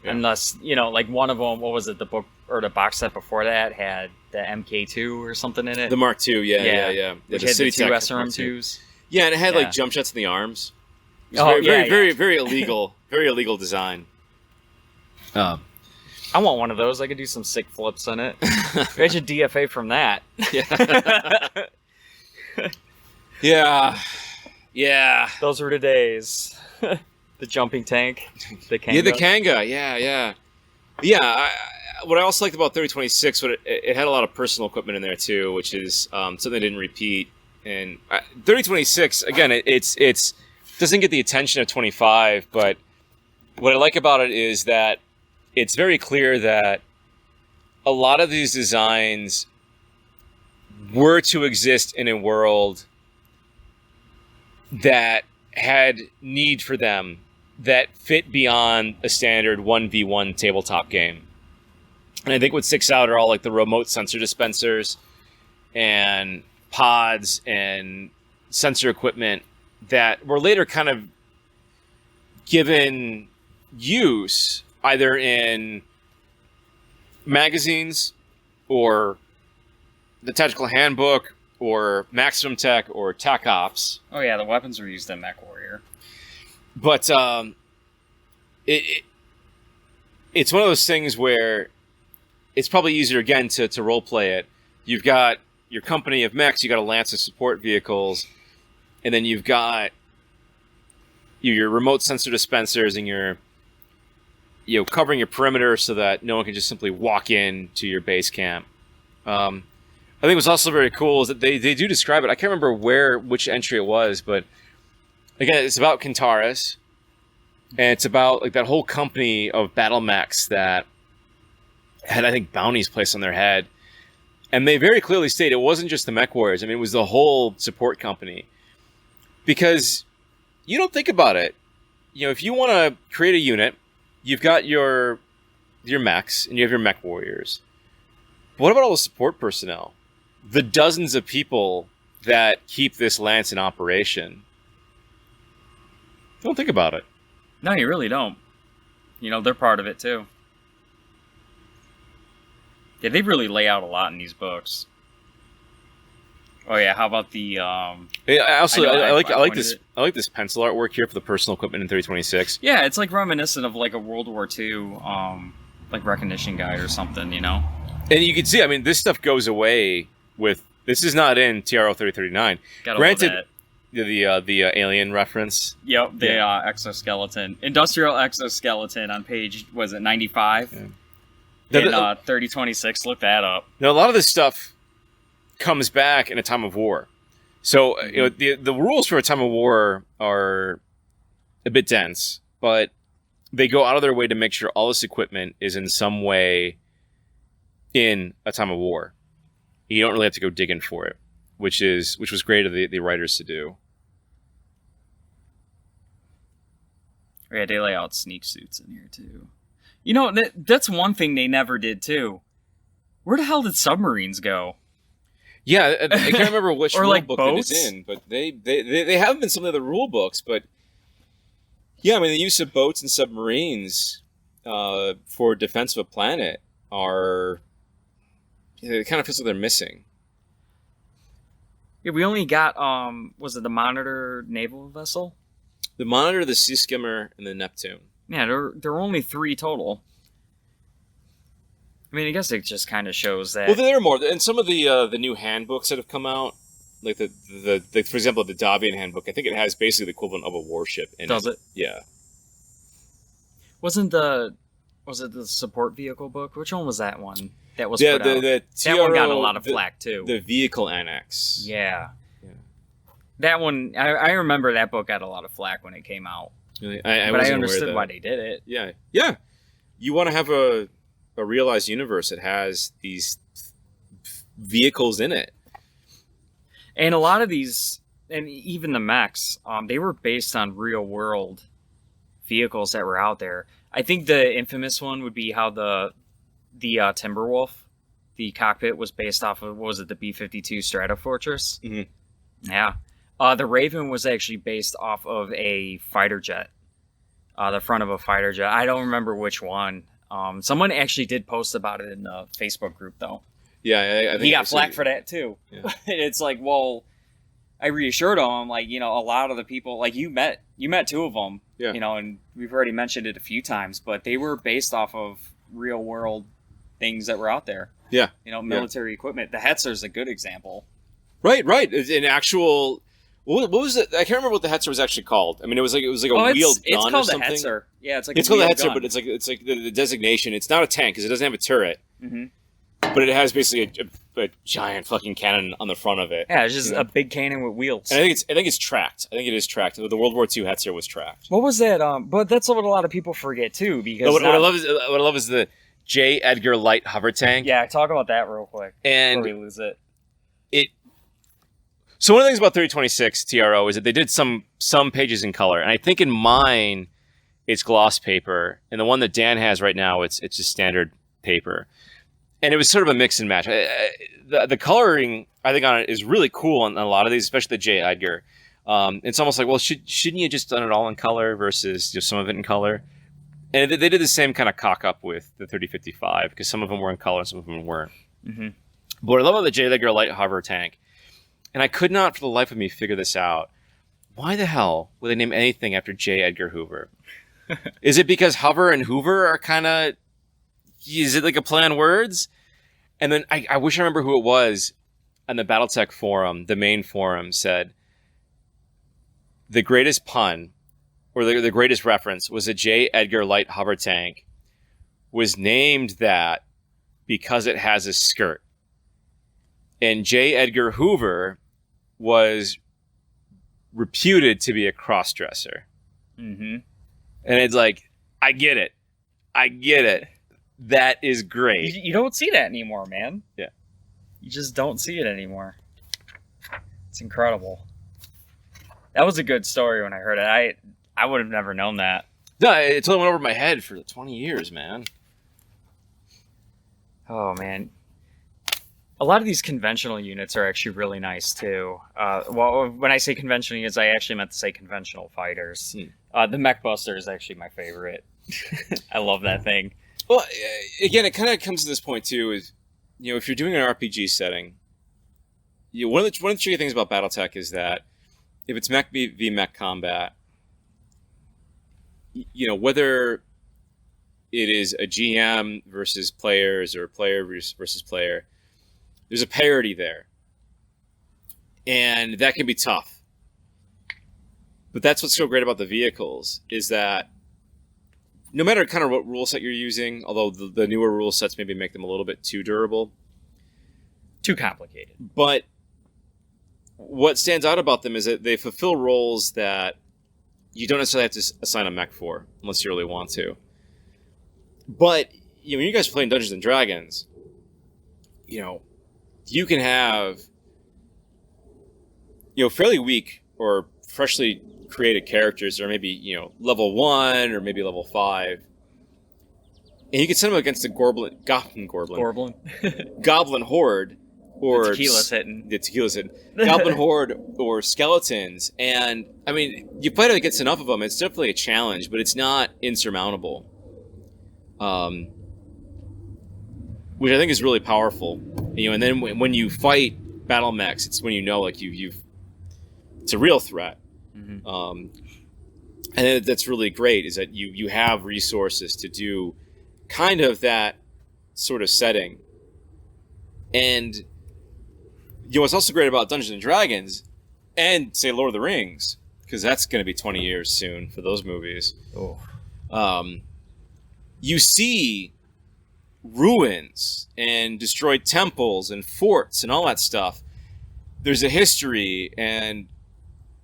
Unless like one of them, what was it? The book or the box set before that had the MK2 or something in it. The Mark II. Yeah. Which the had City the two Tech SRM2s. Yeah, and it had like jump shots in the arms. It was very illegal. Very illegal design. I want one of those. I could do some sick flips in it. I should DFA from that. Yeah. Those were the days. The jumping tank. The Kanga. Yeah, the Kanga. Yeah. What I also liked about 3026, it had a lot of personal equipment in there too, which is something I didn't repeat. And 3026, again, it's doesn't get the attention of 25, but what I like about it is that it's very clear that a lot of these designs were to exist in a world that had need for them, that fit beyond a standard 1v1 tabletop game. And I think what sticks out are all like the remote sensor dispensers and pods and sensor equipment that were later kind of given use either in magazines or the tactical handbook or Maximum Tech or Tech Ops. Oh yeah, the weapons were used in Mech Warrior. But it's one of those things where it's probably easier again to role play it. You've got your company of mechs, you got a lance of support vehicles, and then you've got your remote sensor dispensers and your covering your perimeter so that no one can just simply walk in to your base camp. I think what's also very cool is that they do describe it. I can't remember which entry it was, but again, it's about Kintaris, and it's about like that whole company of battle mechs that had, I think, bounties placed on their head. And they very clearly state it wasn't just the Mech Warriors. I mean, it was the whole support company. Because you don't think about it. If you want to create a unit, you've got your mechs and you have your Mech Warriors. But what about all the support personnel? The dozens of people that keep this lance in operation. Don't think about it. No, you really don't. They're part of it too. Yeah, they really lay out a lot in these books. Oh yeah, how about the? I like this pencil artwork here for the personal equipment in 3026. Yeah, it's like reminiscent of like a World War II, like recognition guide or something, And you can see, I mean, this stuff goes away with. This is not in TRO 3039. Granted, the alien reference. Yep, the exoskeleton, industrial exoskeleton on page 95. Yeah. In 3026, look that up. Now, a lot of this stuff comes back in a time of war. So, the rules for a time of war are a bit dense, but they go out of their way to make sure all this equipment is in some way in a time of war. You don't really have to go digging for it, which was great of the writers to do. Yeah, they lay out sneak suits in here, too. That's one thing they never did, too. Where the hell did submarines go? Yeah, I can't remember which Or rule like book boats? it is in, but they have been some of the rule books. But yeah, I mean, the use of boats and submarines for defense of a planet it kind of feels like they're missing. Yeah, we only got was it the Monitor naval vessel? The Monitor, the Sea Skimmer, and the Neptune. Yeah, there were only 3 total. I mean, I guess it just kind of shows that. Well, there are more, and some of the new handbooks that have come out, like for example, the Davian handbook. I think it has basically the equivalent of a warship in it. Does it? Yeah. Was it the support vehicle book? Which one was that one? That was Yeah, put out? the That one got a TRO, lot of flack too. The vehicle annex. Yeah. That one, I remember that book got a lot of flack when it came out. Really? But I understood why they did it. Yeah. Yeah. You want to have a realized universe that has these vehicles in it. And a lot of these, and even the mechs, they were based on real world vehicles that were out there. I think the infamous one would be how the Timberwolf, the cockpit was based off of, what was it, the B-52 Stratofortress? Mm-hmm. Yeah. The Raven was actually based off of a fighter jet. The front of a fighter jet. I don't remember which one. Someone actually did post about it in the Facebook group, though. Yeah, I think he got flack for that, too. Yeah. It's like, well, I reassured him, like, a lot of the people, like, you met 2 of them, and we've already mentioned it a few times, but they were based off of real-world things that were out there. Yeah. Military equipment. The Hetzer's a good example. Right. An actual... What was it? I can't remember what the Hetzer was actually called. I mean, it was like a wheeled gun or something. It's called the Hetzer. Yeah, it's called the Hetzer, but it's like the designation. It's not a tank because it doesn't have a turret, but it has basically a giant fucking cannon on the front of it. Yeah, it's just a big cannon with wheels. And I think it's tracked. I think it is tracked. The World War II Hetzer was tracked. What was that? But that's what a lot of people forget too. Because what I love is the J. Edgar Light hover tank. Yeah, talk about that real quick and before we lose it. So one of the things about 3026 TRO is that they did some pages in color, and I think in mine it's gloss paper, and the one that Dan has right now it's just standard paper, and it was sort of a mix and match. The coloring I think on it is really cool on a lot of these, especially the J. Edgar. It's almost like, well, shouldn't you just done it all in color versus just some of it in color? And they did the same kind of cock up with the 3055 because some of them were in color and some of them weren't. Mm-hmm. But what I love about the J. Edgar Light hover tank. And I could not, for the life of me, figure this out. Why the hell would they name anything after J. Edgar Hoover? Is it because hover and Hoover are kind of... Is it like a play on words? And then I wish I remember who it was on the Battletech forum, the main forum, said the greatest pun, or the greatest reference, was a J. Edgar Light hover tank was named that because it has a skirt. And J. Edgar Hoover was reputed to be a cross-dresser. Mm-hmm. And it's like, I get it. That is great. You don't see that anymore, man. Yeah. You just don't see it anymore. It's incredible. That was a good story when I heard it. I would have never known that. No, it totally went over my head for 20 years, man. Oh, man. A lot of these conventional units are actually really nice, too. Well, when I say conventional units, I actually meant to say conventional fighters. The Mech Buster is actually my favorite. I love that thing. Well, again, it kind of comes to this point, too, is, if you're doing an RPG setting, one of the tricky things about Battletech is that if it's mech v mech combat, whether it is a GM versus players or player versus player, there's a parity there. And that can be tough. But that's what's so great about the vehicles, is that no matter kind of what rule set you're using, although the newer rule sets maybe make them a little bit too durable. Too complicated. But what stands out about them is that they fulfill roles that you don't necessarily have to assign a mech for, unless you really want to. But when you guys are playing Dungeons & Dragons, you can have, fairly weak or freshly created characters, or maybe, level 1 or maybe level 5. And you can send them against a goblin horde or tequila's hitting. The tequila's hitting. Goblin horde or skeletons, and I mean, you fight against enough of them. It's definitely a challenge, but it's not insurmountable. Which I think is really powerful. And then when you fight battle mechs, it's when you know like you've it's a real threat. Mm-hmm. And that's really great is that you have resources to do kind of that sort of setting. And what's also great about Dungeons and Dragons and say Lord of the Rings, because that's going to be 20 years soon for those movies. Oh. You see ruins and destroyed temples and forts and all that stuff. There's a history and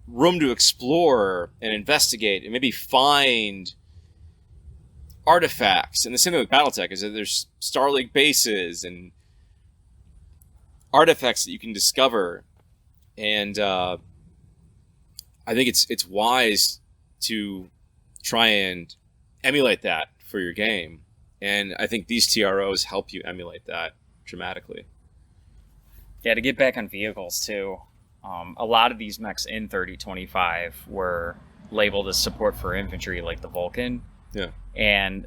room to explore and investigate and maybe find artifacts. And the same thing with Battletech is that there's Star League bases and artifacts that you can discover. And I think it's wise to try and emulate that for your game. And I think these TROs help you emulate that dramatically. Yeah, to get back on vehicles too. A lot of these mechs in 3025 were labeled as support for infantry, like the Vulcan. Yeah. And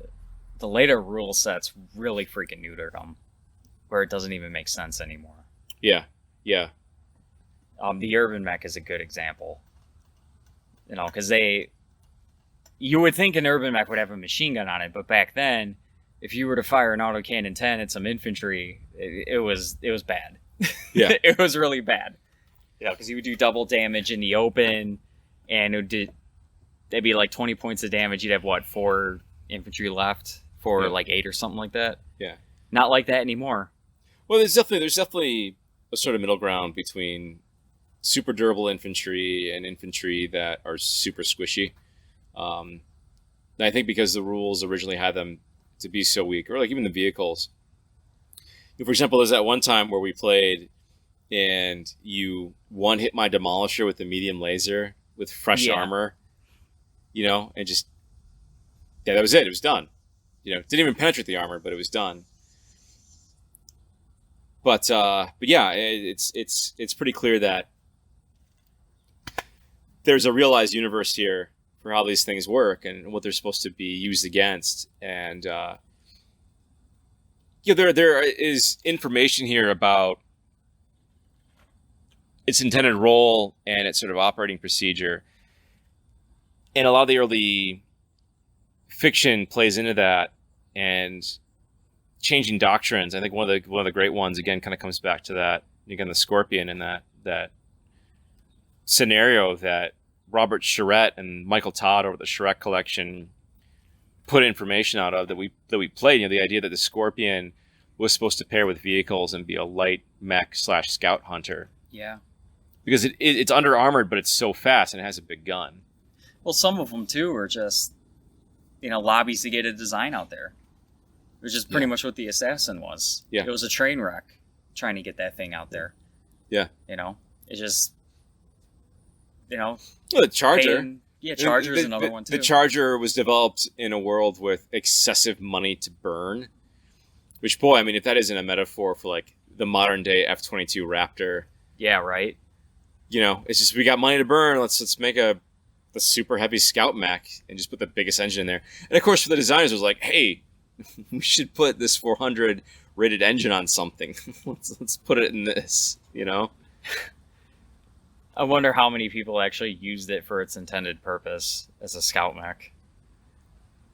the later rule sets really freaking neutered them, where it doesn't even make sense anymore. Yeah, yeah. The urban mech is a good example. Because you would think an urban mech would have a machine gun on it, but back then, if you were to fire an autocannon 10 at some infantry, it was bad. Yeah. It was really bad. Because you would do double damage in the open, and it'd be like 20 points of damage. You'd have, 4 infantry left for, 8 or something like that? Yeah. Not like that anymore. Well, there's definitely a sort of middle ground between super durable infantry and infantry that are super squishy. And I think because the rules originally had them to be so weak, or like even the vehicles. For example, there's that one time where we played and you one-hit my Demolisher with the medium laser with fresh armor, and just, that was it. It was done. Didn't even penetrate the armor, but it was done. But yeah, it's pretty clear that there's a realized universe here for how these things work and what they're supposed to be used against. And there is information here about its intended role and its sort of operating procedure. And a lot of the early fiction plays into that, and changing doctrines. I think one of the great ones again kind of comes back to that. Again, the Scorpion and that scenario that Robert Charette and Michael Todd over the Charette collection put information out of that we played. The idea that the Scorpion was supposed to pair with vehicles and be a light mech / scout hunter. Yeah. Because it's under armored, but it's so fast and it has a big gun. Well, some of them too are just, lobbies to get a design out there. Which is pretty much what the Assassin was. Yeah. It was a train wreck trying to get that thing out there. Yeah. It just, Well, the Charger. Charger's another one too. The Charger was developed in a world with excessive money to burn. Which, boy, I mean, if that isn't a metaphor for like the modern day F-22 Raptor. Yeah, right. It's just, we got money to burn. Let's make the super heavy scout mech and just put the biggest engine in there. And of course, for the designers, it was like, hey, we should put this 400 rated engine on something. let's put it in this. I wonder how many people actually used it for its intended purpose as a scout mech.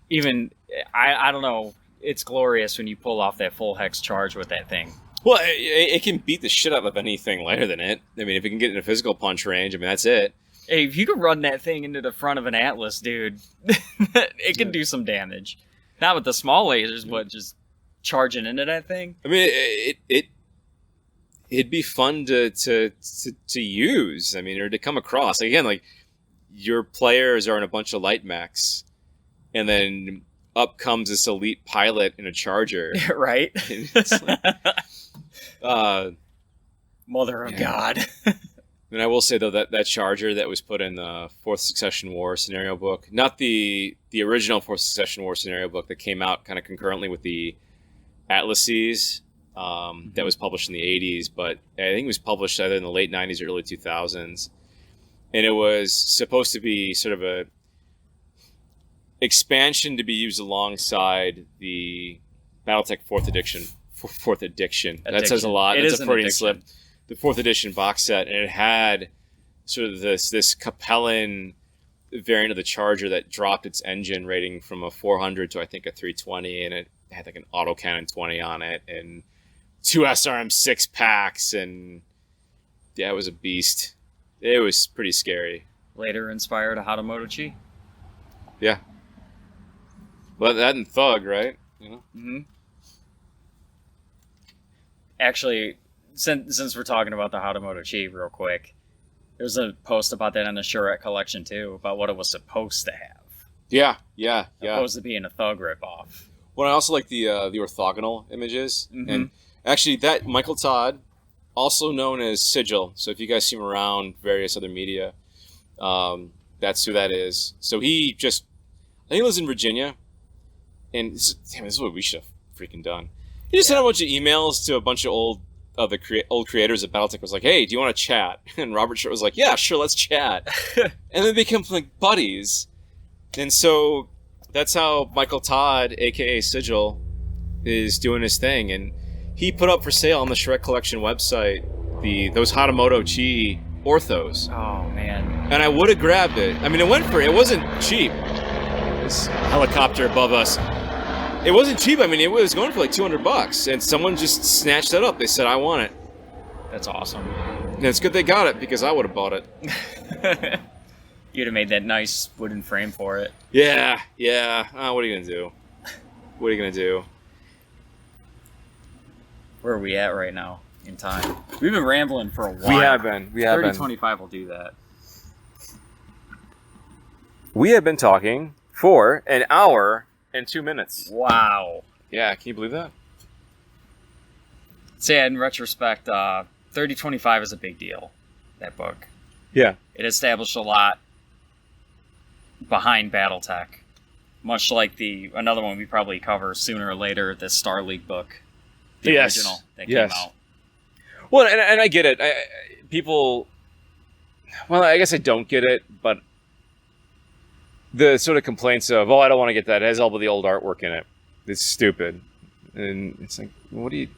Even I don't know. It's glorious when you pull off that full hex charge with that thing. Well, it can beat the shit out of anything lighter than it. I mean, if it can get in a physical punch range, I mean, that's it. Hey, if you could run that thing into the front of an Atlas, dude, it can do some damage. Not with the small lasers, but just charging into that thing. I mean, it'd be fun to use. I mean, or to come across. Again, like your players are in a bunch of light mechs, and then up comes this elite pilot in a Charger, right? Mother of God. And I will say though that Charger that was put in the Fourth Succession War scenario book, not the original Fourth Succession War scenario book that came out kind of concurrently with the Atlases, that was published in the 80s, but I think it was published either in the late 90s or early 2000s. And it was supposed to be sort of a expansion to be used alongside the Battletech Fourth Edition. That says a lot. It's a Freudian slip. The Fourth Edition box set, and it had sort of this Capellan variant of the Charger that dropped its engine rating from a 400 to I think a 320, and it had like an autocannon 20 on it, and 2 SRM6 packs, and yeah, it was a beast. It was pretty scary. Later inspired a Hatamoto-chi. Yeah. Well, that and Thug, right? You know? Mm-hmm. Actually, since we're talking about the Hatamoto-chi real quick, there's a post about that in the Charette collection too, about what it was supposed to have. Yeah. Supposed to be in a Thug ripoff. Well, I also like the orthogonal images. Mm-hmm. And actually, that Michael Todd, also known as Sigil, so if you guys see him around various other media, that's who that is. So I think he lives in Virginia, and this is what we should have freaking done. He just sent a bunch of emails to a bunch of old creators of Battletech. Was like, hey, do you want to chat? And Robert Short was like, yeah, sure, let's chat. And they become like buddies. And so that's how Michael Todd, aka Sigil, is doing his thing. And he put up for sale on the Shrek Collection website those Hatamoto-chi orthos. Oh man! And I would have grabbed it. I mean, it wasn't cheap. This helicopter above us. It wasn't cheap. I mean, it was going for like $200, and someone just snatched that up. They said, "I want it." That's awesome. And it's good they got it, because I would have bought it. You'd have made that nice wooden frame for it. Yeah. What are you gonna do? Where are we at right now in time? We've been rambling for a while. We have been. 30-25 will do that. We have been talking for an hour and 2 minutes. Wow. Yeah, can you believe that? So yeah, in retrospect, 30-25 is a big deal, that book. Yeah. It established a lot behind Battletech. Much like another one we probably cover sooner or later, the Star League book. The original that came out. Well, and I get it. Well, I guess I don't get it, but the sort of complaints of, I don't want to get that. It has all of the old artwork in it. It's stupid. And it's like, what are you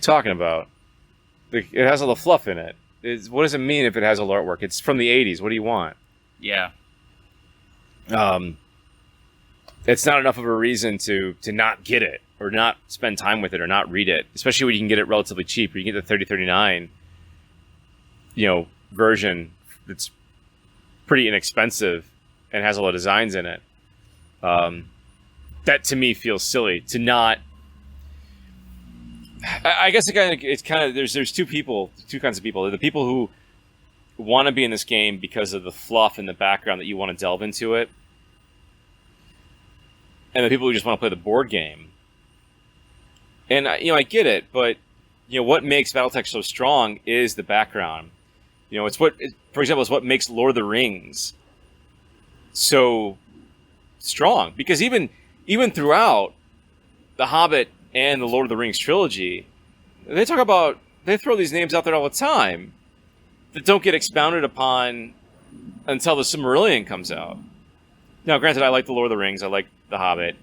talking about? It has all the fluff in it. What does it mean if it has all the artwork? It's from the 80s. What do you want? Yeah. It's not enough of a reason to not get it, or not spend time with it, or not read it. Especially when you can get it relatively cheap. You can get the 3039, version that's pretty inexpensive and has a lot of designs in it. That to me feels silly to not. I guess it's kind of there's two kinds of people. The people who want to be in this game because of the fluff and the background that you want to delve into it, and the people who just want to play the board game. And I get it, but what makes BattleTech so strong is the background. For example, it's what makes Lord of the Rings so strong, because even throughout The Hobbit and the Lord of the Rings trilogy, they throw these names out there all the time that don't get expounded upon until the Silmarillion comes out. Now, granted, I like the Lord of the Rings, I like The Hobbit.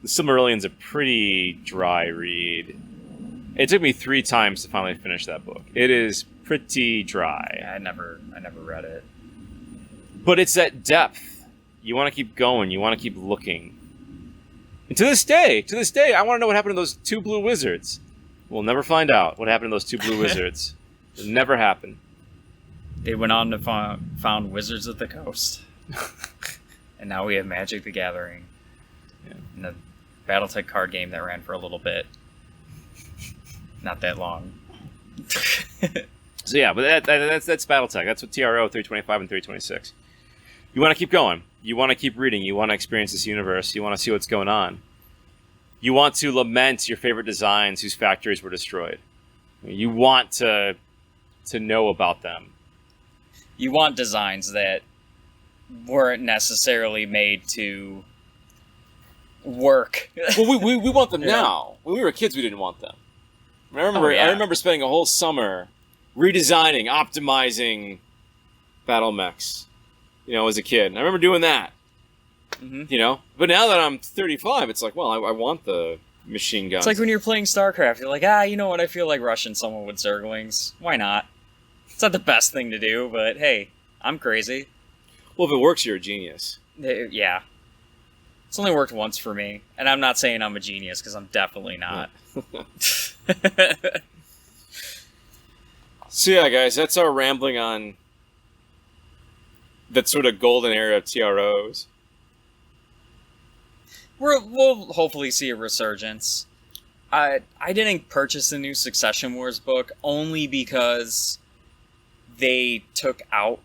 The Silmarillion's a pretty dry read. It took me 3 times to finally finish that book. It is pretty dry. Yeah, I never read it. But it's that depth. You want to keep going. You want to keep looking. And to this day, I want to know what happened to those 2 blue wizards. We'll never find out what happened to those 2 blue wizards. It'll never happen. They went on to found Wizards of the Coast. And now we have Magic the Gathering. Yeah. And the Battletech card game that ran for a little bit. Not that long. So yeah, but that's BattleTech. That's what TRO 325 and 326. You want to keep going. You want to keep reading. You want to experience this universe. You want to see what's going on. You want to lament your favorite designs whose factories were destroyed. You want to know about them. You want designs that weren't necessarily made to work. Well, we want them now. When we were kids, we didn't want them. I remember spending a whole summer redesigning, optimizing battle mechs. As a kid, and I remember doing that. Mm-hmm. But now that I'm 35, it's like, well, I want the machine guns. It's like when you're playing StarCraft, you're like, you know what? I feel like rushing someone with Zerglings. Why not? It's not the best thing to do, but hey, I'm crazy. Well, if it works, you're a genius. Yeah. It's only worked once for me, and I'm not saying I'm a genius, because I'm definitely not. So yeah, guys, that's our rambling on that sort of golden era of TROs. We'll hopefully see a resurgence. I didn't purchase the new Succession Wars book only because they took out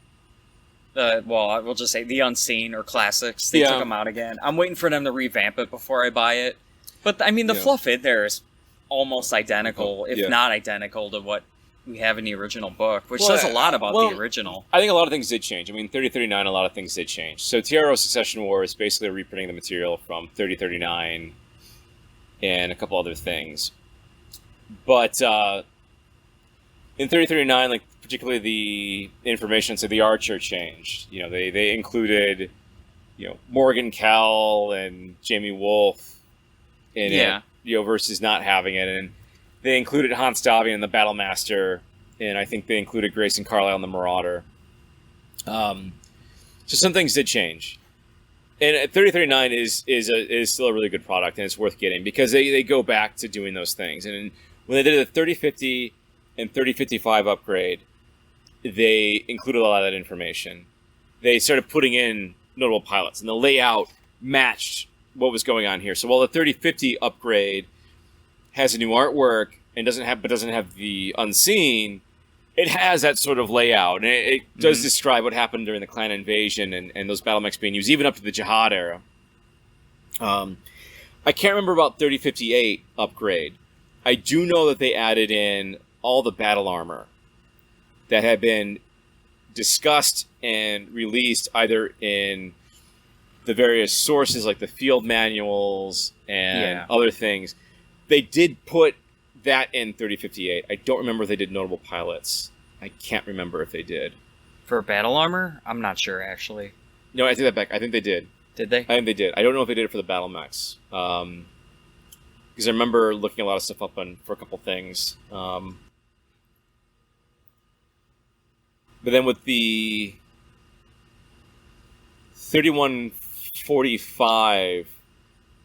I will just say the Unseen or Classics. They took them out again. I'm waiting for them to revamp it before I buy it. But I mean, the fluff in there is almost identical, if not identical, to what we have in the original book, which says a lot about the original. I think a lot of things did change. I mean, 3039, a lot of things did change. So TRO Succession War is basically reprinting the material from 3039 and a couple other things. But in 3039, like particularly the information to the Archer changed. They included, Morgan Kell and Jamie Wolf in it, versus not having it, and they included Hans Davian in the Battlemaster, and I think they included Grayson Carlisle in the Marauder. So some things did change. And 3039 is still a really good product, and it's worth getting, because they go back to doing those things. And when they did the 3050 and 3055 upgrade, they included a lot of that information. They started putting in notable pilots, and the layout matched what was going on here. So while the 3050 upgrade has a new artwork and doesn't have the Unseen, it has that sort of layout, and it does describe what happened during the clan invasion and those battle mechs being used, even up to the Jihad era. I can't remember about 3058 upgrade. I do know that they added in all the battle armor that had been discussed and released either in the various sources like the field manuals and other things. They did put that in 3058. I don't remember if they did notable pilots. I can't remember if they did. For battle armor? I'm not sure, actually. No, I take that back. I think they did. Did they? I think they did. I don't know if they did it for the battle mechs. Because I remember looking a lot of stuff up for a couple things. But then with the 3145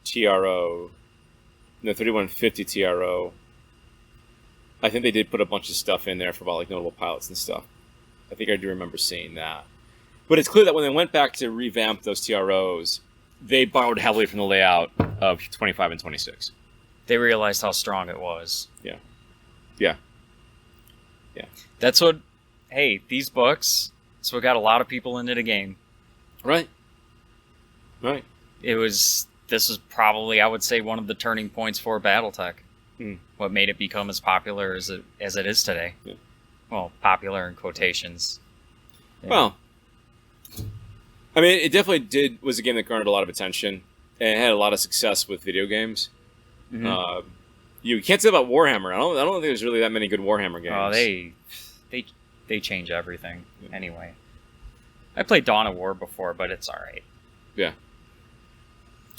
TRO, and the 3150 TRO, I think they did put a bunch of stuff in there for about like notable pilots and stuff. I think I do remember seeing that. But it's clear that when they went back to revamp those TROs, they borrowed heavily from the layout of 25 and 26. They realized how strong it was. Yeah. That's what... Hey, these books, that's what got a lot of people into the game. Right. This was probably, I would say, one of the turning points for Battletech. What made it become as popular as it is today. Yeah. Well, popular in quotations. Yeah. Well, I mean, it definitely was a game that garnered a lot of attention and had a lot of success with video games. Mm-hmm. You can't say about Warhammer. I don't think there's really that many good Warhammer games. Oh, they change everything. Anyway, I played Dawn of War before, but it's all right. Yeah.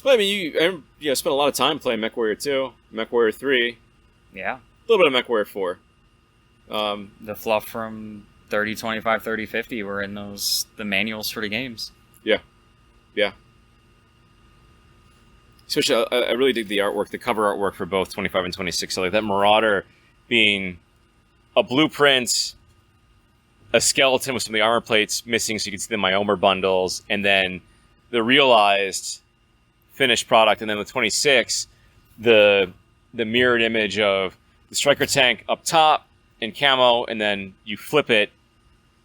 Well, I mean, you spent a lot of time playing MechWarrior 2, MechWarrior 3. Yeah. A little bit of MechWarrior 4. The fluff from 3025, 3050 were in the manuals for the games. Yeah. Especially, I really dig the artwork, the cover artwork for both 25 and 26. So like that Marauder being a blueprint, a skeleton with some of the armor plates missing so you can see the Myomer bundles, and then the realized finished product. And then with 26, the mirrored image of the striker tank up top in camo, and then you flip it,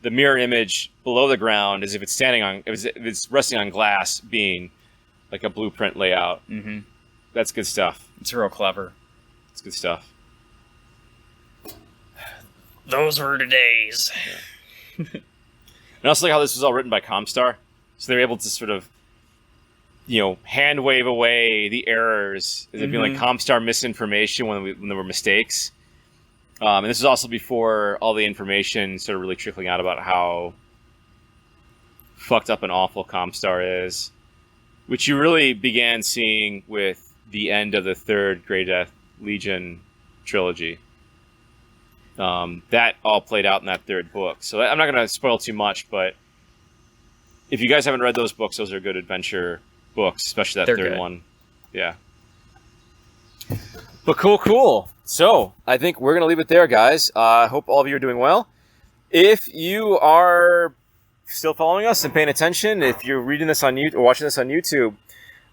the mirror image below the ground as if it's it's resting on glass, being like a blueprint layout. Mm-hmm. That's good stuff. It's real clever. It's good stuff. Those were the days. Yeah. And also like how this was all written by Comstar, so they were able to sort of hand wave away the errors, as if being like Comstar misinformation when there were mistakes. And this is also before all the information started really trickling out about how fucked up and awful Comstar is, which you really began seeing with the end of the third Grey Death Legion trilogy. That all played out in that third book. So I'm not going to spoil too much, but if you guys haven't read those books, those are good adventure books, especially that They're third good. one. Yeah. But cool. So I think we're going to leave it there, guys. I hope all of you are doing well. If you are still following us and paying attention, if you're reading this on YouTube or watching this on YouTube,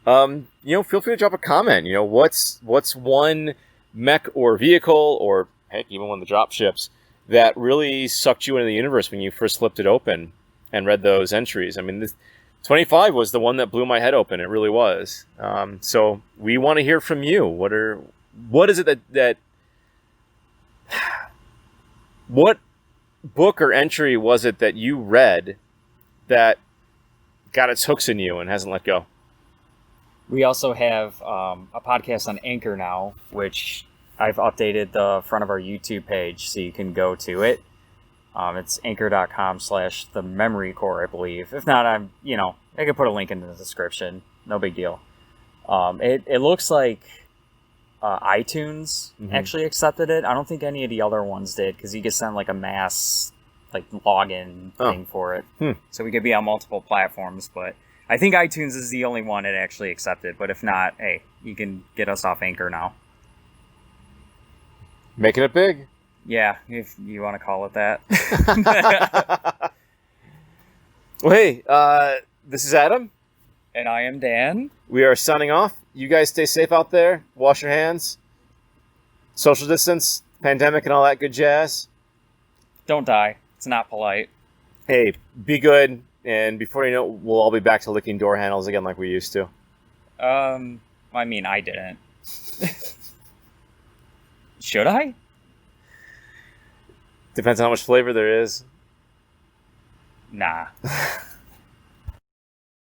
feel free to drop a comment. What's one mech or vehicle, or heck, even one of the drop ships, that really sucked you into the universe when you first flipped it open and read those entries? I mean, this 25 was the one that blew my head open. It really was. So we want to hear from you. What is it that what book or entry was it that you read that got its hooks in you and hasn't let go? We also have a podcast on Anchor now, which I've updated the front of our YouTube page, so you can go to it. It's anchor.com/thememorycore, I believe. If not, I can put a link in the description. No big deal. It looks like iTunes actually accepted it. I don't think any of the other ones did, because you get sent like a mass login thing for it. So we could be on multiple platforms, but I think iTunes is the only one it actually accepted. But if not, hey, you can get us off Anchor now. Making it big. Yeah, if you want to call it that. Well, hey, this is Adam. And I am Dan. We are signing off. You guys stay safe out there. Wash your hands. Social distance, pandemic, and all that good jazz. Don't die. It's not polite. Hey, be good. And before you know it, we'll all be back to licking door handles again like we used to. I mean, I didn't. Should I? Depends on how much flavor there is. Nah.